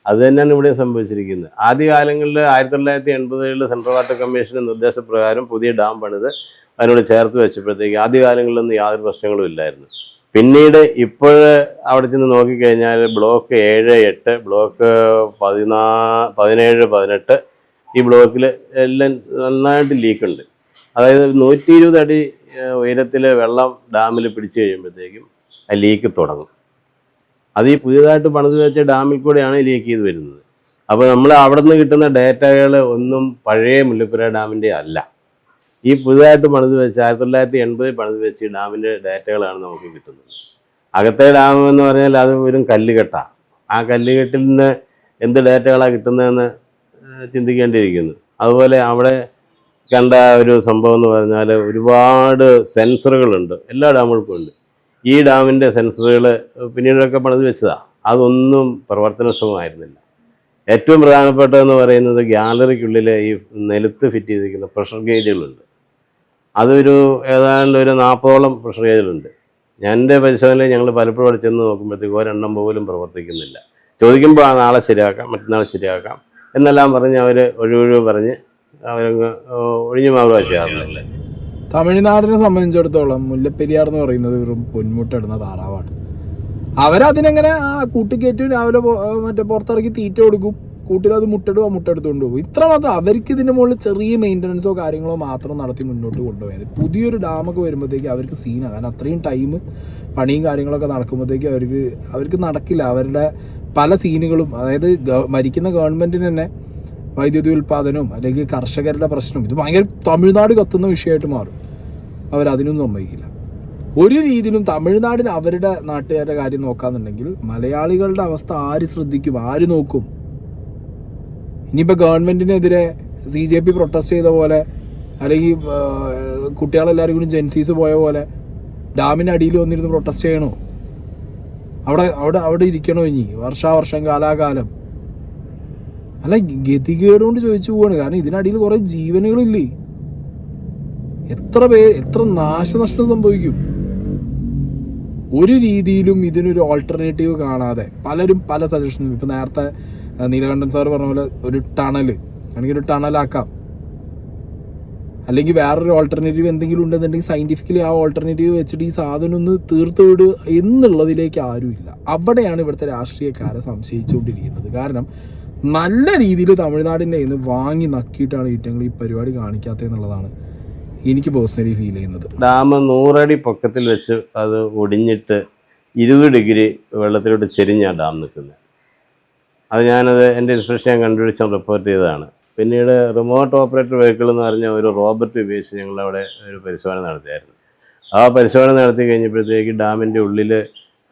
അത് തന്നെയാണ് ഇവിടെ സംഭവിച്ചിരിക്കുന്നത്. ആദ്യകാലങ്ങളിൽ 1987 സെൻട്രൽ വാട്ടർ കമ്മീഷൻ്റെ നിർദ്ദേശപ്രകാരം പുതിയ ഡാം പണിത് അതിനോട് ചേർത്ത് വെച്ചപ്പോഴത്തേക്ക് ആദ്യകാലങ്ങളിലൊന്നും യാതൊരു പ്രശ്നങ്ങളും ഇല്ലായിരുന്നു. പിന്നീട് ഇപ്പോൾ അവിടെ ചെന്ന് നോക്കിക്കഴിഞ്ഞാൽ ബ്ലോക്ക് 7, 8, ബ്ലോക്ക് 17, 18 ഈ ബ്ലോക്കിൽ എല്ലാം നന്നായിട്ട് ലീക്കുണ്ട്. അതായത് 120 അടി ഉയരത്തിൽ വെള്ളം ഡാമിൽ പിടിച്ചു കഴിയുമ്പോഴത്തേക്കും ആ ലീക്ക് തുടങ്ങും. അത് ഈ പുതിയതായിട്ട് പണിത് വെച്ച ഡാമിൽ കൂടെയാണ് ലീക്ക് ചെയ്ത് വരുന്നത്. അപ്പോൾ നമ്മൾ അവിടെ നിന്ന് കിട്ടുന്ന ഡേറ്റകൾ ഒന്നും പഴയ മുല്ലപ്പെരിയാർ ഡാമിൻ്റെ അല്ല. ഈ പുതുതായിട്ട് പണിത് വെച്ച് 1980 പണിത് വെച്ച് ഡാമിൻ്റെ ഡേറ്റകളാണ് നമുക്ക് കിട്ടുന്നത്. അകത്തെ ഡാം എന്ന് പറഞ്ഞാൽ അത് വെറും കല്ലുകെട്ടാണ്. ആ കല്ലുകെട്ടിൽ നിന്ന് എന്ത് ഡേറ്റകളാണ് കിട്ടുന്നതെന്ന് ചിന്തിക്കേണ്ടിയിരിക്കുന്നു. അതുപോലെ അവിടെ കണ്ട ഒരു സംഭവം എന്ന് പറഞ്ഞാൽ ഒരുപാട് സെൻസറുകളുണ്ട്, എല്ലാ ഡാമുകൾക്കും ഉണ്ട്. ഈ ഡാമിൻ്റെ സെൻസറുകൾ പിന്നീടൊക്കെ പണിത് വെച്ചതാണ്, അതൊന്നും പ്രവർത്തനക്ഷമമായിരുന്നില്ല. ഏറ്റവും പ്രധാനപ്പെട്ടതെന്ന് പറയുന്നത് ഗ്യാലറിക്കുള്ളിൽ ഈ നിലത്ത് ഫിറ്റ് ചെയ്തിരിക്കുന്ന പ്രഷർ ഗേജുകളുണ്ട്. അതൊരു ഏതാണ്ട് ഒരു 40ഓളം പ്രഷർ ഗേജുകളുണ്ട്. എൻ്റെ പരിശോധനയിൽ ഞങ്ങൾ പലപ്പോഴും അവിടെ ചെന്ന് നോക്കുമ്പോഴത്തേക്ക് ഒരെണ്ണം പോലും പ്രവർത്തിക്കുന്നില്ല. ചോദിക്കുമ്പോൾ നാളെ ശരിയാക്കാം, മറ്റന്നാൾ ശരിയാക്കാം എന്നെല്ലാം പറഞ്ഞ് അവർ ഒഴിവൊഴിവ് പറഞ്ഞ് അവരങ്ങ് ഒഴിഞ്ഞു മാറുക ചെയ്യാറുണ്ട്. തമിഴ്നാടിനെ സംബന്ധിച്ചിടത്തോളം മുല്ലപ്പെരിയാർ എന്ന് പറയുന്നത് വെറും പൊന്മുട്ടിടുന്ന താറാവാണ്. അവരതിനെങ്ങനെ കൂട്ടിക്കയറ്റും, രാവിലെ മറ്റേ പുറത്തിറക്കി തീറ്റ കൊടുക്കും, കൂട്ടിലത് മുട്ടെടുക്കുക, മുട്ടെടുത്തുകൊണ്ട് പോകും. ഇത്ര മാത്രം. അവർക്ക് ഇതിൻ്റെ മുകളിൽ ചെറിയ മെയിൻ്റനൻസോ കാര്യങ്ങളോ മാത്രം നടത്തി മുന്നോട്ട് കൊണ്ടുപോയത്. പുതിയൊരു ഡാമൊക്കെ വരുമ്പോഴത്തേക്ക് അവർക്ക് സീനാണ്. കാരണം അത്രയും ടൈം പണിയും കാര്യങ്ങളൊക്കെ നടക്കുമ്പോഴത്തേക്ക് അവർക്ക് നടക്കില്ല. അവരുടെ പല സീനുകളും, അതായത് ഭരിക്കുന്ന ഗവൺമെൻറ്റിന് തന്നെ വൈദ്യുതി ഉൽപ്പാദനവും അല്ലെങ്കിൽ കർഷകരുടെ പ്രശ്നം, ഇത് ഭയങ്കര തമിഴ്നാട് കത്തുന്ന വിഷയമായിട്ട് മാറും. അവരതിനൊന്നും സമ്മതിക്കില്ല ഒരു രീതിയിലും. തമിഴ്നാടിന് അവരുടെ നാട്ടുകാരുടെ കാര്യം നോക്കാന്നുണ്ടെങ്കിൽ മലയാളികളുടെ അവസ്ഥ ആര് ശ്രദ്ധിക്കും, ആര് നോക്കും? ഇനിയിപ്പോൾ ഗവൺമെൻറ്റിനെതിരെ CJP പ്രൊട്ടസ്റ്റ് ചെയ്ത പോലെ, അല്ലെങ്കിൽ കുട്ടികളെല്ലാവരും കൂടി ജെൻസീസ് പോയ പോലെ ഡാമിൻ്റെ അടിയിൽ വന്നിരുന്ന് പ്രൊട്ടസ്റ്റ് ചെയ്യണോ? അവിടെ ഇരിക്കണോ ഇനി വർഷാവർഷം കാലാകാലം? അല്ല, ഗതികേടുകൊണ്ട് ചോദിച്ചു പോവാണ്. കാരണം ഇതിനടിയിൽ കുറേ ജീവനുകളില്ലേ? എത്ര നാശനഷ്ടം സംഭവിക്കും? ഒരു രീതിയിലും ഇതിനൊരു ഓൾട്ടർനേറ്റീവ് കാണാതെ പലരും പല സജഷനും. ഇപ്പം നേരത്തെ നീലകണ്ഠൻ സാർ പറഞ്ഞ പോലെ ഒരു ടണൽ ആണെങ്കിൽ ഒരു ടണലാക്കാം, അല്ലെങ്കിൽ വേറൊരു ഓൾട്ടർനേറ്റീവ് എന്തെങ്കിലും ഉണ്ടെന്നുണ്ടെങ്കിൽ സയൻറ്റിഫിക്കലി ആ ഓൾട്ടർനേറ്റീവ് വെച്ചിട്ട് ഈ സാധനം ഒന്ന് തീർത്ത് വിടുക എന്നുള്ളതിലേക്ക് ആരുമില്ല. അവിടെയാണ് ഇവിടുത്തെ രാഷ്ട്രീയക്കാരെ സംശയിച്ചുകൊണ്ടിരിക്കുന്നത്. കാരണം നല്ല രീതിയിൽ തമിഴ്നാടിൻ്റെ കയ്യിൽ നിന്ന് വാങ്ങി നക്കിയിട്ടാണ് ഈറ്റങ്ങൾ ഈ പരിപാടി കാണിക്കാത്തതെന്നുള്ളതാണ് എനിക്ക് പേഴ്സണലി ഫീൽ ചെയ്യുന്നത്. ഡാം 100 അടി പൊക്കത്തിൽ വെച്ച് അത് ഒടിഞ്ഞിട്ട് 20 ഡിഗ്രി വെള്ളത്തിലോട്ട് ചെരിഞ്ഞാണ് ഡാം നിൽക്കുന്നത്. അത് എൻ്റെ ഇൻസ്ട്രക്ഷൻ ഞാൻ കണ്ടുപിടിച്ച് റിപ്പോർട്ട് ചെയ്തതാണ്. പിന്നീട് റിമോട്ട് ഓപ്പറേറ്റർ വെഹിക്കിൾ എന്ന് പറഞ്ഞ ഒരു റോബോട്ട് ഉപയോഗിച്ച് ഞങ്ങളവിടെ ഒരു പരിശോധന നടത്തിയായിരുന്നു. ആ പരിശോധന നടത്തി കഴിഞ്ഞപ്പോഴത്തേക്ക് ഡാമിൻ്റെ ഉള്ളിൽ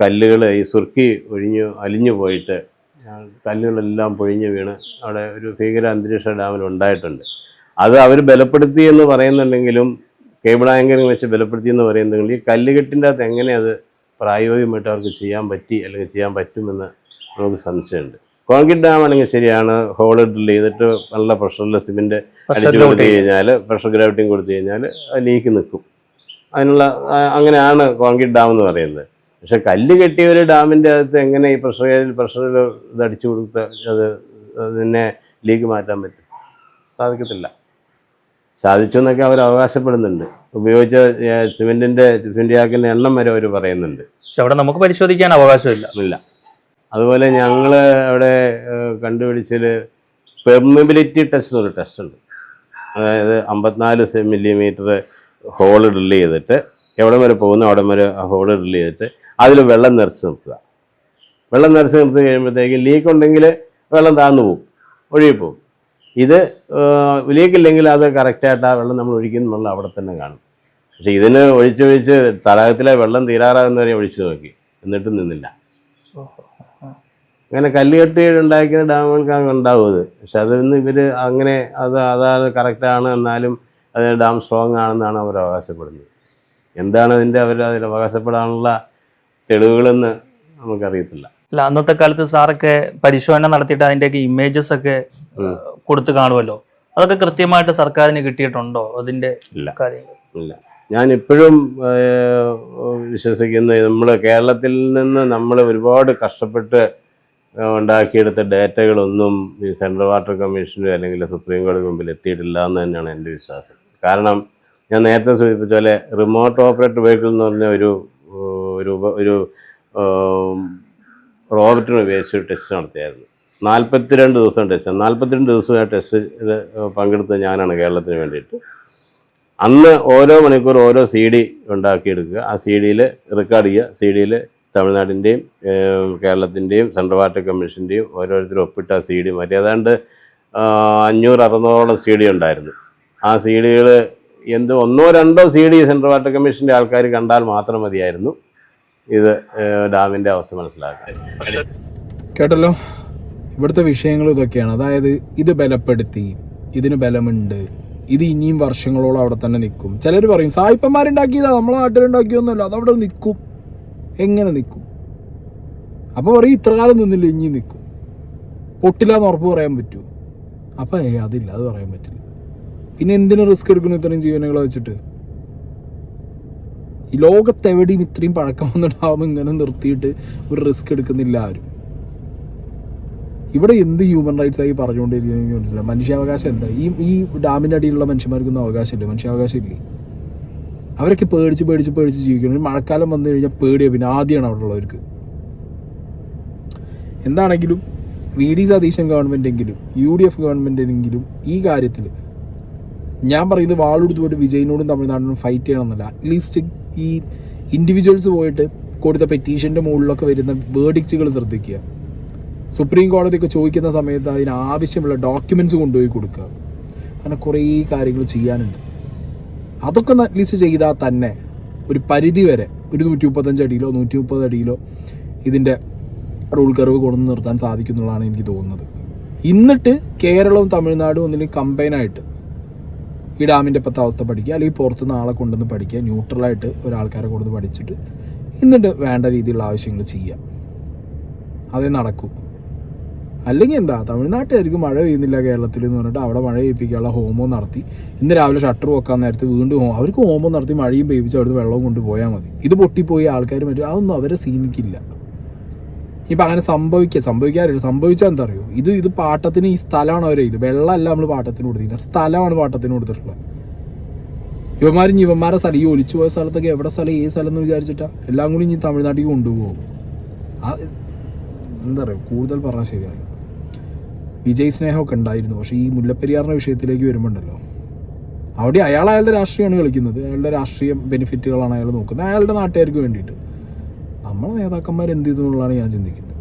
കല്ലുകൾ ഈ സുർക്കി അലിഞ്ഞു പോയിട്ട് കല്ലുകളെല്ലാം പൊഴിഞ്ഞ് വീണ് അവിടെ ഒരു ഭീകര അന്തരീക്ഷ ഡാമിൽ ഉണ്ടായിട്ടുണ്ട്. അത് അവർ ബലപ്പെടുത്തി എന്ന് പറയുന്നുണ്ടെങ്കിലും കേബിൾ ആങ്കറിങ് വെച്ച് ബലപ്പെടുത്തി എന്ന് പറയുന്നതെങ്കിൽ ഈ കല്ലുകെട്ടിൻ്റെ അകത്ത് എങ്ങനെ അത് പ്രായോഗികമായിട്ട് അവർക്ക് ചെയ്യാൻ പറ്റി അല്ലെങ്കിൽ ചെയ്യാൻ പറ്റുമെന്ന് നമുക്ക് സംശയമുണ്ട്. കോൺക്രീറ്റ് ഡാം ആണെങ്കിൽ ശരിയാണ്, ഹോള് ഡ്രിൽ ചെയ്തിട്ട് നല്ല പ്രഷറിൽ സിമെന്റ് അടിച്ചു കൊടുത്തു കഴിഞ്ഞാൽ, പ്രഷർ ഗ്രാവിറ്റിയും കൊടുത്തു കഴിഞ്ഞാൽ ലീക്ക് നിൽക്കും. അങ്ങനെയാണ് കോൺക്രീറ്റ് ഡാം എന്ന് പറയുന്നത്. പക്ഷെ കല്ല് കെട്ടിയ ഒരു ഡാമിൻ്റെ അകത്ത് എങ്ങനെ ഈ പ്രഷറിൽ ഇത് അടിച്ചു കൊടുത്ത് അതിനെ ലീക്ക് മാറ്റാൻ പറ്റും? സാധിക്കത്തില്ല. സാധിച്ചു എന്നൊക്കെ അവർ അവകാശപ്പെടുന്നുണ്ട്. ഉപയോഗിച്ച സിമെന്റ് ചാക്കിന്റെ എണ്ണം വരെ അവർ പറയുന്നുണ്ട്. പക്ഷെ അവിടെ നമുക്ക് പരിശോധിക്കാൻ അവകാശമില്ല. അതുപോലെ ഞങ്ങൾ അവിടെ കണ്ടുപിടിച്ചതിൽ പെർമിബിലിറ്റി ടെസ്റ്റ് എന്നൊരു ടെസ്റ്റ് ഉണ്ട്. അതായത് 54 മില്ലിമീറ്റർ ഹോള് ഡ്രിൽ ചെയ്തിട്ട് എവിടെ വരെ പോകുന്നു അവിടെ വരെ ആ ഹോള് ഡ്രിൽ ചെയ്തിട്ട് അതിൽ വെള്ളം നിറച്ച് നിർത്തുക. വെള്ളം നിറച്ച് നിർത്തി കഴിയുമ്പോഴത്തേക്ക് ലീക്ക് ഉണ്ടെങ്കിൽ വെള്ളം താഴ്ന്നു പോകും, ഒഴുകിപ്പോവും. ഇത് ലീക്കില്ലെങ്കിൽ അത് കറക്റ്റായിട്ട് ആ വെള്ളം നമ്മൾ ഒഴിക്കുന്ന വെള്ളം അവിടെ തന്നെ കാണും. പക്ഷെ ഇതിന് ഒഴിച്ചൊഴിച്ച് തടാകത്തിലെ വെള്ളം തീരാറാകുന്നവരെ ഒഴിച്ചു നോക്കി, എന്നിട്ടും നിന്നില്ല. അങ്ങനെ കല്ലുകെട്ടി ഉണ്ടാക്കിയ ഡാമുകൾക്കാണ് ഉണ്ടാവും അത്. പക്ഷെ അതിന്ന് ഇവർ അങ്ങനെ അതാണ് കറക്റ്റാണ് എന്നാലും അത് ഡാം സ്ട്രോങ് ആണെന്നാണ് അവർ അവകാശപ്പെടുന്നത്. എന്താണ് അതിൽ അവകാശപ്പെടാനുള്ള തെളിവുകളെന്ന് നമുക്കറിയത്തില്ല. അല്ല, അന്നത്തെ കാലത്ത് സാറൊക്കെ പരിശോധന നടത്തിയിട്ട് അതിൻ്റെയൊക്കെ ഇമേജസ് ഒക്കെ കൊടുത്ത് കാണുമല്ലോ. അതൊക്കെ കൃത്യമായിട്ട് സർക്കാരിന് കിട്ടിയിട്ടുണ്ടോ അതിൻ്റെ കാര്യങ്ങൾ? ഇല്ല. ഞാൻ ഇപ്പോഴും വിശ്വസിക്കുന്നത് നമ്മൾ കേരളത്തിൽ നിന്ന് നമ്മൾ ഒരുപാട് കഷ്ടപ്പെട്ട് ഉണ്ടാക്കിയെടുത്ത ഡേറ്റകളൊന്നും ഈ സെൻട്രൽ വാട്ടർ കമ്മീഷനും അല്ലെങ്കിൽ സുപ്രീം കോടതി മുമ്പിൽ എത്തിയിട്ടില്ല എന്ന് തന്നെയാണ് എൻ്റെ വിശ്വാസം. കാരണം ഞാൻ നേരത്തെ സൂചിപ്പിച്ച പോലെ റിമോട്ട് ഓപ്പറേറ്റഡ് വെഹിക്കിൾ എന്ന് പറഞ്ഞ ഒരു റോബോട്ടിനെ ഉപയോഗിച്ച് ടെസ്റ്റ് നടത്തിയായിരുന്നു. 42 ദിവസം ടെസ്റ്റ്. 42 ദിവസം ആ ടെസ്റ്റ് പങ്കെടുത്തത് ഞാനാണ് കേരളത്തിന് വേണ്ടിയിട്ട്. അന്ന് ഓരോ മണിക്കൂർ ഓരോ CD ഉണ്ടാക്കിയെടുക്കുക, ആ CD റെക്കോർഡ് ചെയ്യുക. CD തമിഴ്നാടിൻ്റെയും കേരളത്തിൻ്റെയും സെൻട്രൽ വാട്ടർ കമ്മീഷൻ്റെയും ഓരോരുത്തരും ഒപ്പിട്ട CD മറ്റേ ഏതാണ്ട് 500-600ഓളം CD ഉണ്ടായിരുന്നു. ആ CD ഒന്നോ രണ്ടോ CD സെൻട്രൽ വാട്ടർ കമ്മീഷൻ്റെ ആൾക്കാർ കണ്ടാൽ മാത്രം മതിയായിരുന്നു ഇത് ഡാമിൻ്റെ അവസ്ഥ മനസ്സിലാക്കാൻ. കേട്ടല്ലോ, ഇവിടുത്തെ വിഷയങ്ങൾ ഇതൊക്കെയാണ്. അതായത് ഇത് ബലപ്പെടുത്തി, ഇതിന് ബലമുണ്ട്, ഇത് ഇനിയും വർഷങ്ങളോളം അവിടെ തന്നെ നിൽക്കും. ചിലർ പറയും സായിപ്പന്മാരുണ്ടാക്കിയതാണ്, നമ്മളെ നാട്ടിലുണ്ടാക്കിയൊന്നുമല്ല, അതവിടെ നിൽക്കും. എങ്ങനെ നിൽക്കും? അപ്പോൾ പറയും ഇത്ര കാലം നിന്നില്ല, ഇനിയും നിൽക്കും. പൊട്ടില്ല എന്ന് ഉറപ്പ് പറയാൻ പറ്റുമോ? അപ്പം അതില്ല, അത് പറയാൻ പറ്റില്ല. പിന്നെ എന്തിനു റിസ്ക് എടുക്കുന്നു ഇത്രയും ജീവനുകളെ വെച്ചിട്ട്? ഈ ലോകത്തെവിടെയും ഇത്രയും പഴക്കം വന്നിട്ടാവുമ്പോൾ ഇങ്ങനെ നിർത്തിയിട്ട് ഒരു റിസ്ക് എടുക്കുന്നില്ല ആരും. ഇവിടെ എന്ത് ഹ്യൂമൻ റൈറ്റ്സ് ആയി പറഞ്ഞുകൊണ്ടിരിക്കുകയെന്ന് മനസ്സിലായി. മനുഷ്യാവകാശം എന്താ? ഈ ഡാമിൻ്റെ അടിയിലുള്ള മനുഷ്യന്മാർക്കൊന്നും അവകാശമില്ല, മനുഷ്യാവകാശമില്ലേ? അവരൊക്കെ പേടിച്ച് ജീവിക്കണം. മഴക്കാലം വന്നു കഴിഞ്ഞാൽ പേടിയാണ് പിന്നെ ആദ്യമാണ് അവിടെ ഉള്ളവർക്ക്. എന്താണെങ്കിലും VD സതീശൻ ഗവൺമെൻറ്റെങ്കിലും UDF ഗവൺമെൻറ്റെങ്കിലും ഈ കാര്യത്തിൽ ഞാൻ പറയുന്നത് വാളെടുത്ത് പോയിട്ട് വിജയിനോടും തമിഴ്നാടിനോടും ഫൈറ്റ് ചെയ്യണമെന്നല്ല. അറ്റ്ലീസ്റ്റ് ഈ ഇൻഡിവിജ്വൽസ് പോയിട്ട് കൊടുത്ത പെറ്റീഷൻ്റെ മുകളിലൊക്കെ വരുന്ന വേർഡിക്റ്റുകൾ ശ്രദ്ധിക്കുക. സുപ്രീം കോടതിയൊക്കെ ചോദിക്കുന്ന സമയത്ത് അതിനാവശ്യമുള്ള ഡോക്യുമെൻറ്റ്സ് കൊണ്ടുപോയി കൊടുക്കുക. അങ്ങനെ കുറേ കാര്യങ്ങൾ ചെയ്യാനുണ്ട്. അതൊക്കെ അറ്റ്ലീസ്റ്റ് ചെയ്താൽ തന്നെ ഒരു പരിധി വരെ ഒരു 135 അടിയിലോ 130 അടിയിലോ ഇതിൻ്റെ റൂൾ കർവ് കൊണ്ടു നിർത്താൻ സാധിക്കുന്നുള്ളതാണ് എനിക്ക് തോന്നുന്നത്. എന്നിട്ട് കേരളവും തമിഴ്നാടും ഒന്നിനും കമ്പൈനായിട്ട് ഈ ഡാമിൻ്റെ ഇപ്പോഴത്തെ അവസ്ഥ പഠിക്കുക, അല്ലെങ്കിൽ പുറത്തുനിന്ന് ആളെ കൊണ്ടുവന്ന് പഠിക്കുക, ന്യൂട്രലായിട്ട് ഒരാൾക്കാരെ കൊണ്ടുവന്ന് പഠിച്ചിട്ട് എന്നിട്ട് വേണ്ട രീതിയിലുള്ള ആവശ്യങ്ങൾ ചെയ്യുക. അതേ നടക്കൂ. അല്ലെങ്കിൽ എന്താ, തമിഴ്നാട്ടുകാർക്ക് മഴ പെയ്യുന്നില്ല കേരളത്തിൽ എന്ന് പറഞ്ഞിട്ട് അവിടെ മഴ പെയ്യിപ്പിക്കാനുള്ള ഹോമം നടത്തി ഇന്ന് രാവിലെ ഷട്ടർ വെക്കാൻ നേരത്ത് വീണ്ടും അവർക്ക് ഹോമം നടത്തി മഴയും പെയ്യിപ്പിച്ച് അവിടുന്ന് വെള്ളവും കൊണ്ടുപോയാൽ മതി. ഇത് പൊട്ടിപ്പോയി ആൾക്കാർ മറ്റും അതൊന്നും അവരെ സീനിക്കില്ല. ഇപ്പം അങ്ങനെ സംഭവിക്കാറില്ല. സംഭവിച്ചാൽ എന്താ അറിയോ, ഇത് പാട്ടത്തിന് ഈ സ്ഥലമാണ് അവരെ ഇത് വെള്ളമല്ല നമ്മൾ പാട്ടത്തിന് കൊടുത്തില്ല, സ്ഥലമാണ് പാട്ടത്തിന് കൊടുത്തിട്ടുള്ളത്. ഇവന്മാരെ സ്ഥലം ഈ ഒലിച്ചു പോയ സ്ഥലത്തൊക്കെ എവിടെ സ്ഥലം ഏത് സ്ഥലം എന്ന് വിചാരിച്ചിട്ടാ എല്ലാം കൂടി ഇനി തമിഴ്നാട്ടിലേക്ക് കൊണ്ടുപോകും. എന്താ പറയുക, കൂടുതൽ പറഞ്ഞാൽ ശരിയല്ല. വിജയ് സ്നേഹമൊക്കെ ഉണ്ടായിരുന്നു. പക്ഷേ ഈ മുല്ലപ്പെരിയാറിൻ്റെ വിഷയത്തിലേക്ക് വരുമ്പോണ്ടല്ലോ അവിടെ അയാളുടെ രാഷ്ട്രീയമാണ് കളിക്കുന്നത്. അയാളുടെ രാഷ്ട്രീയ ബെനിഫിറ്റുകളാണ് അയാൾ നോക്കുന്നത്, അയാളുടെ നാട്ടുകാർക്ക് വേണ്ടിയിട്ട്. നമ്മളെ നേതാക്കന്മാർ എന്ത് ചെയ്തു എന്നുള്ളതാണ് ഞാൻ ചിന്തിക്കുന്നത്.